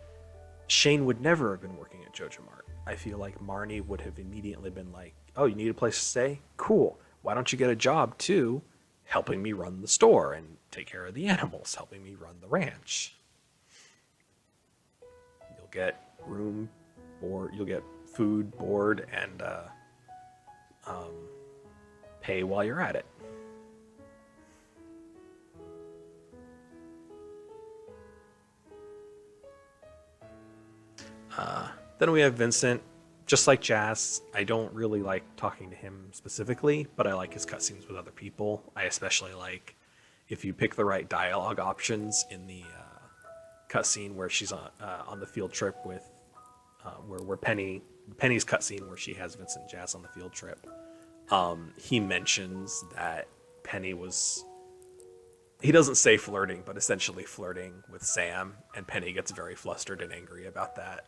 Shane would never have been working at Jojo Mart. I feel like Marnie would have immediately been like, "Oh, you need a place to stay? Cool. Why don't you get a job too, helping me run the store and take care of the animals, helping me run the ranch? You'll get room, board. You'll get food, board, and pay while you're at it." Then we have Vincent. Just like Jazz, I don't really like talking to him specifically, but I like his cutscenes with other people. I especially like if you pick the right dialogue options in the cutscene where she's on the field trip with where Penny's cutscene where she has Vincent and Jazz on the field trip. He mentions that Penny was, he doesn't say flirting, but essentially flirting with Sam, and Penny gets very flustered and angry about that.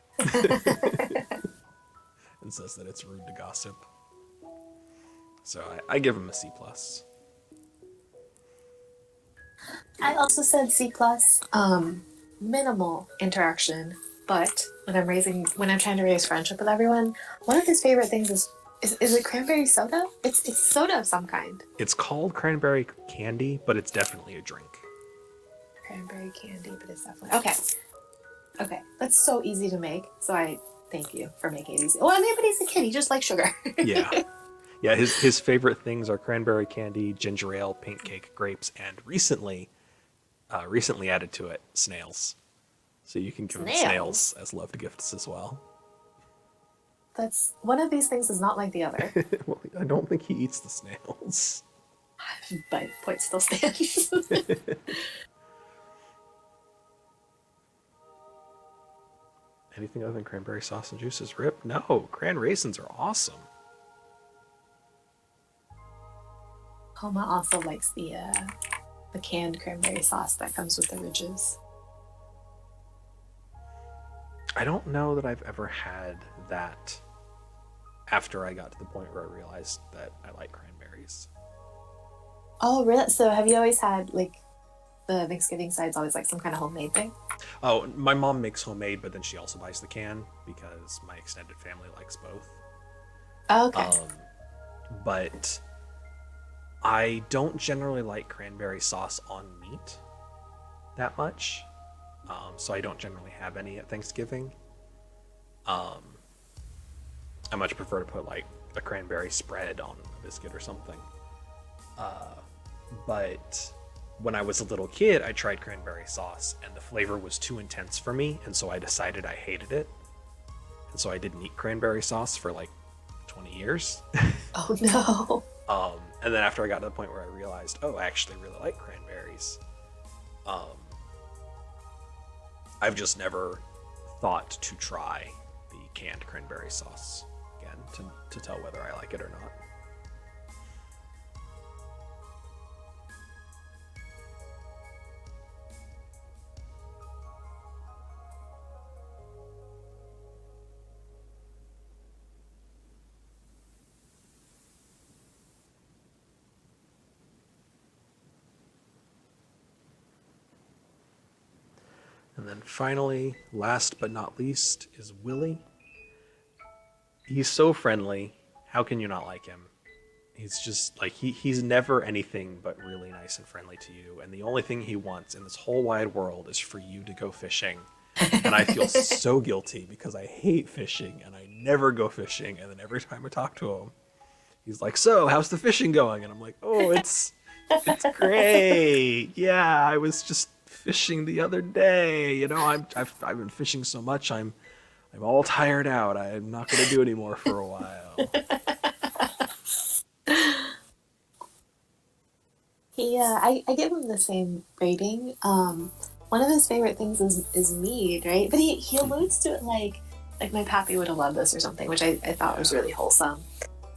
And says that it's rude to gossip. So I give him a C plus.
I also said C plus. Minimal interaction, but when I'm trying to raise friendship with everyone, one of his favorite things is it cranberry soda? It's soda of some kind.
It's called cranberry candy, but it's definitely a drink.
Cranberry candy, but it's definitely okay. Okay, that's so easy to make. So I thank you for making it easy. Well, I mean, but he's a kid; he just likes sugar.
Yeah. Yeah, his favorite things are cranberry candy, ginger ale, paint cake, grapes, and recently added to it, snails. So you can give him snails as loved gifts as well.
That's one of these things is not like the other.
Well, I don't think he eats the snails.
But point still stands.
Anything other than cranberry sauce and juices? Rip? No, cran raisins are awesome.
Homa also likes the canned cranberry sauce that comes with the ridges.
I don't know that I've ever had that after I got to the point where I realized that I like cranberries.
Oh, really? So have you always had, like, the Thanksgiving side's always, like, some kind of homemade thing?
Oh, my mom makes homemade, but then she also buys the can because my extended family likes both.
Oh, okay.
But I don't generally like cranberry sauce on meat that much. So I don't generally have any at Thanksgiving. I much prefer to put like a cranberry spread on a biscuit or something. But when I was a little kid, I tried cranberry sauce and the flavor was too intense for me, and so I decided I hated it. And so I didn't eat cranberry sauce for like 20 years.
Oh no.
And then after I got to the point where I realized, oh, I actually really like cranberries, I've just never thought to try the canned cranberry sauce again to tell whether I like it or not. And then finally, last but not least, is Willie. He's so friendly. How can you not like him? He's just like he's never anything but really nice and friendly to you. And the only thing he wants in this whole wide world is for you to go fishing. And I feel so guilty because I hate fishing and I never go fishing. And then every time I talk to him, he's like, "So, how's the fishing going?" And I'm like, "Oh, it's great. Yeah, I was just fishing the other day. You know, I've been fishing so much, I'm all tired out. I'm not gonna do anymore for a while."
I give him the same rating. One of his favorite things is mead, right? But he alludes to it like my pappy would have loved this or something, which I thought was really wholesome.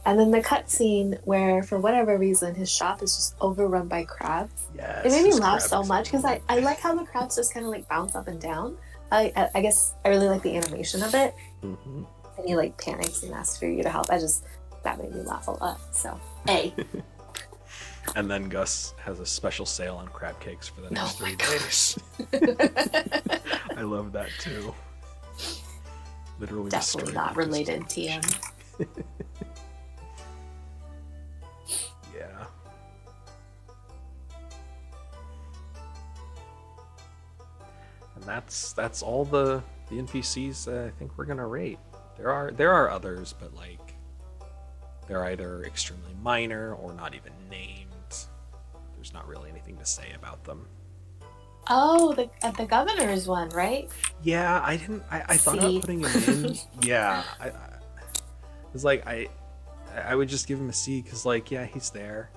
And then the cutscene where, for whatever reason, his shop is just overrun by crabs. It
Yes,
made me
his
laugh
crab
so much because I like how the crabs just kind of like bounce up and down. I guess I really like the animation of it.
Mm-hmm.
And he like panics and asks for you to help. That made me laugh a lot. So, A.
And then Gus has a special sale on crab cakes for the next 3
gosh.
days. I love that too. Literally
Definitely not related, TM.
Yeah. And that's all the NPCs I think we're gonna rate. There are others, but like they're either extremely minor or not even named. There's not really anything to say about them.
Oh, the governor's one, right?
Yeah, I thought about putting him in. Yeah, I was like I would just give him a C because like yeah, he's there.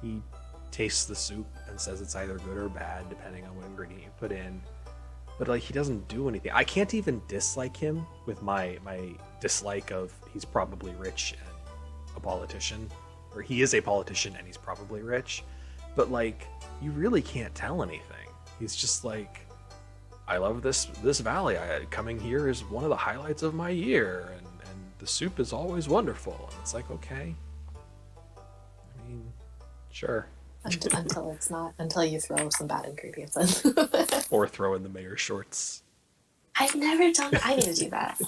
He tastes the soup and says it's either good or bad depending on what ingredient you put in. But like he doesn't do anything. I can't even dislike him with my dislike of he's probably rich and a politician, or he is a politician and he's probably rich. But like you really can't tell anything. He's just like, I love this valley. Coming here is one of the highlights of my year, and the soup is always wonderful. And it's like, okay, I mean, sure.
Until it's not. Until you throw some bad ingredients in.
Or throw in the mayor's shorts.
I've never done. I need to do that.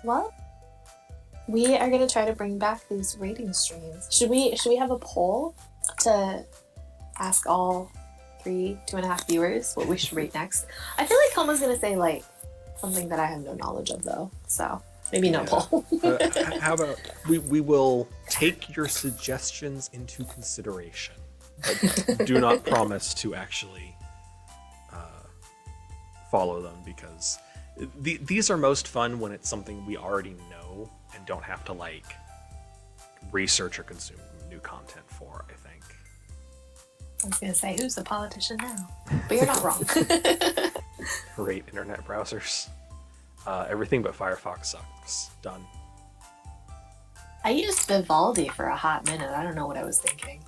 Well, we are going to try to bring back these rating streams. Should we have a poll to ask all 2.5 viewers what we should rate next? I feel like Helma's going to say like something that I have no knowledge of though, so maybe no poll.
How about we will take your suggestions into consideration, but do not promise to actually follow them, because these are most fun when it's something we already know and don't have to like research or consume new content for, I think.
I was going to say, who's the politician now? But you're not wrong.
Great internet browsers. Everything but Firefox sucks. Done.
I used Vivaldi for a hot minute. I don't know what I was thinking.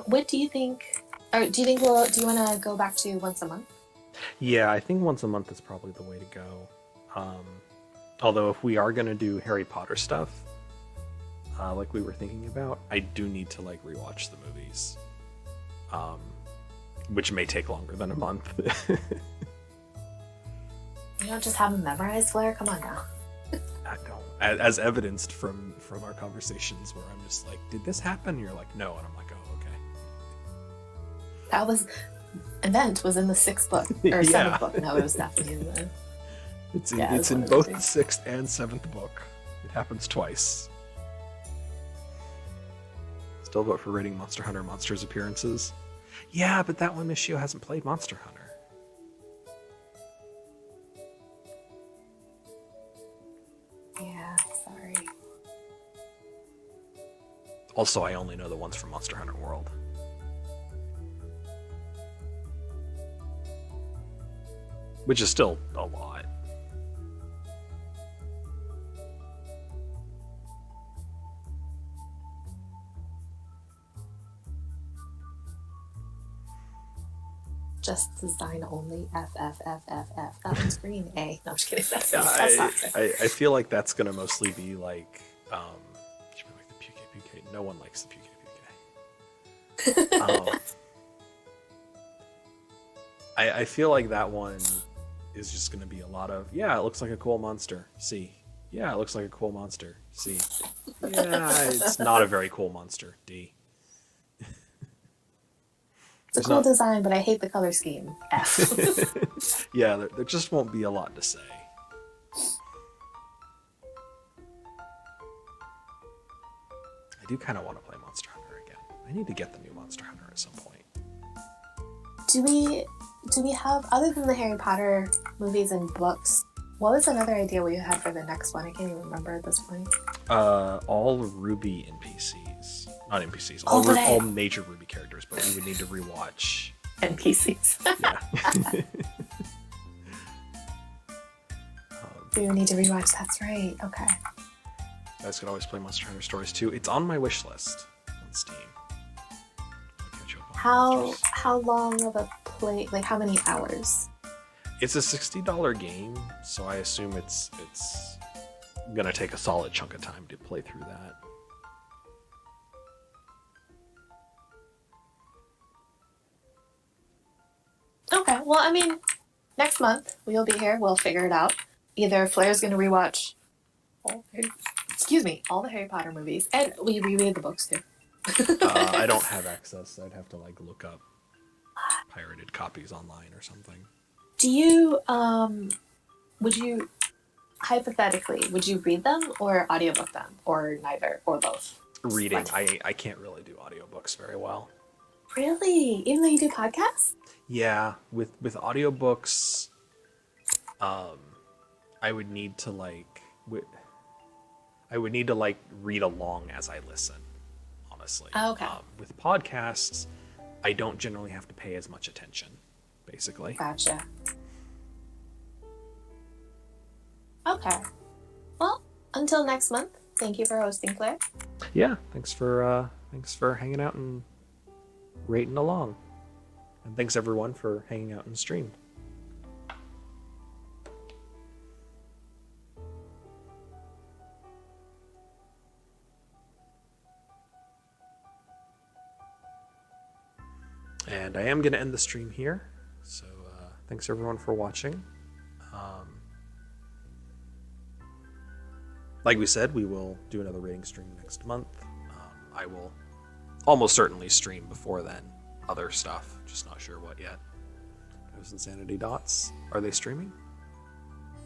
What do you think? Or do you want to go back to once a month?
Yeah, I think once a month is probably the way to go. Although if we are going to do Harry Potter stuff, like we were thinking about, I do need to like rewatch the movies, which may take longer than a month.
You don't just have them memorized, Blair? Come on now.
I don't. As evidenced from our conversations, where I'm just like, "Did this happen?" And you're like, "No," and I'm like, "Oh, okay."
That event was in the 6th book or 7th book. No, it was definitely in the.
It's in both the 6th and 7th book. It happens twice. Still vote for rating Monster Hunter Monsters appearances. Yeah, but that one Michio hasn't played Monster Hunter.
Yeah, sorry.
Also, I only know the ones from Monster Hunter World. Which is still a lot.
just design only. F F F F F. That one's green. A. No, I'm just kidding. That's
Yeah,
me. That's not fair.
I feel like that's gonna mostly be like, should be like the Puke. No one likes the Puke. I feel like that one is just gonna be a lot of, yeah, it looks like a cool monster. C. Yeah, it looks like a cool monster. C. Yeah, it's not a very cool monster. D.
It's a cool design, but I hate the color scheme. F.
Yeah, there just won't be a lot to say. I do kind of want to play Monster Hunter again. I need to get the new Monster Hunter at some point.
Do we have, other than the Harry Potter movies and books, what was another idea we had for the next one? I can't even remember at this point.
All Ruby NPCs. Not NPCs. All major Ruby characters, but we would need to rewatch
NPCs.
Yeah.
We would need to rewatch. That's right. Okay.
You guys could always play Monster Hunter Stories too. It's on my wish list on Steam.
How long of a play? Like how many hours?
It's a $60 game, so I assume it's gonna take a solid chunk of time to play through that.
Okay. Well, I mean, next month we'll be here. We'll figure it out. Either Flair's gonna rewatch all the Harry Potter movies, and we reread the books too.
I don't have access. I'd have to like look up pirated copies online or something.
Do you would you hypothetically read them or audiobook them or neither or both?
Reading. I can't really do audiobooks very well.
Really? Even though you do podcasts?
Yeah, with audiobooks, I would need to read along as I listen. Honestly,
okay.
With podcasts, I don't generally have to pay as much attention. Basically.
Gotcha. Okay. Well, until next month. Thank you for hosting, Claire.
Yeah, thanks for hanging out and rating along. And thanks everyone for hanging out and streamed. And I am going to end the stream here. So thanks everyone for watching. Like we said, we will do another rating stream next month. I will almost certainly stream before then other stuff. Just not sure what yet. Those Insanity Dots. Are they streaming?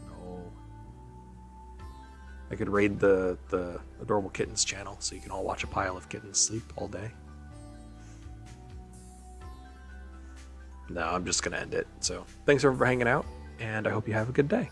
No. I could raid the Adorable Kittens channel so you can all watch a pile of kittens sleep all day. No, I'm just going to end it. So thanks everyone for hanging out, and I hope you have a good day.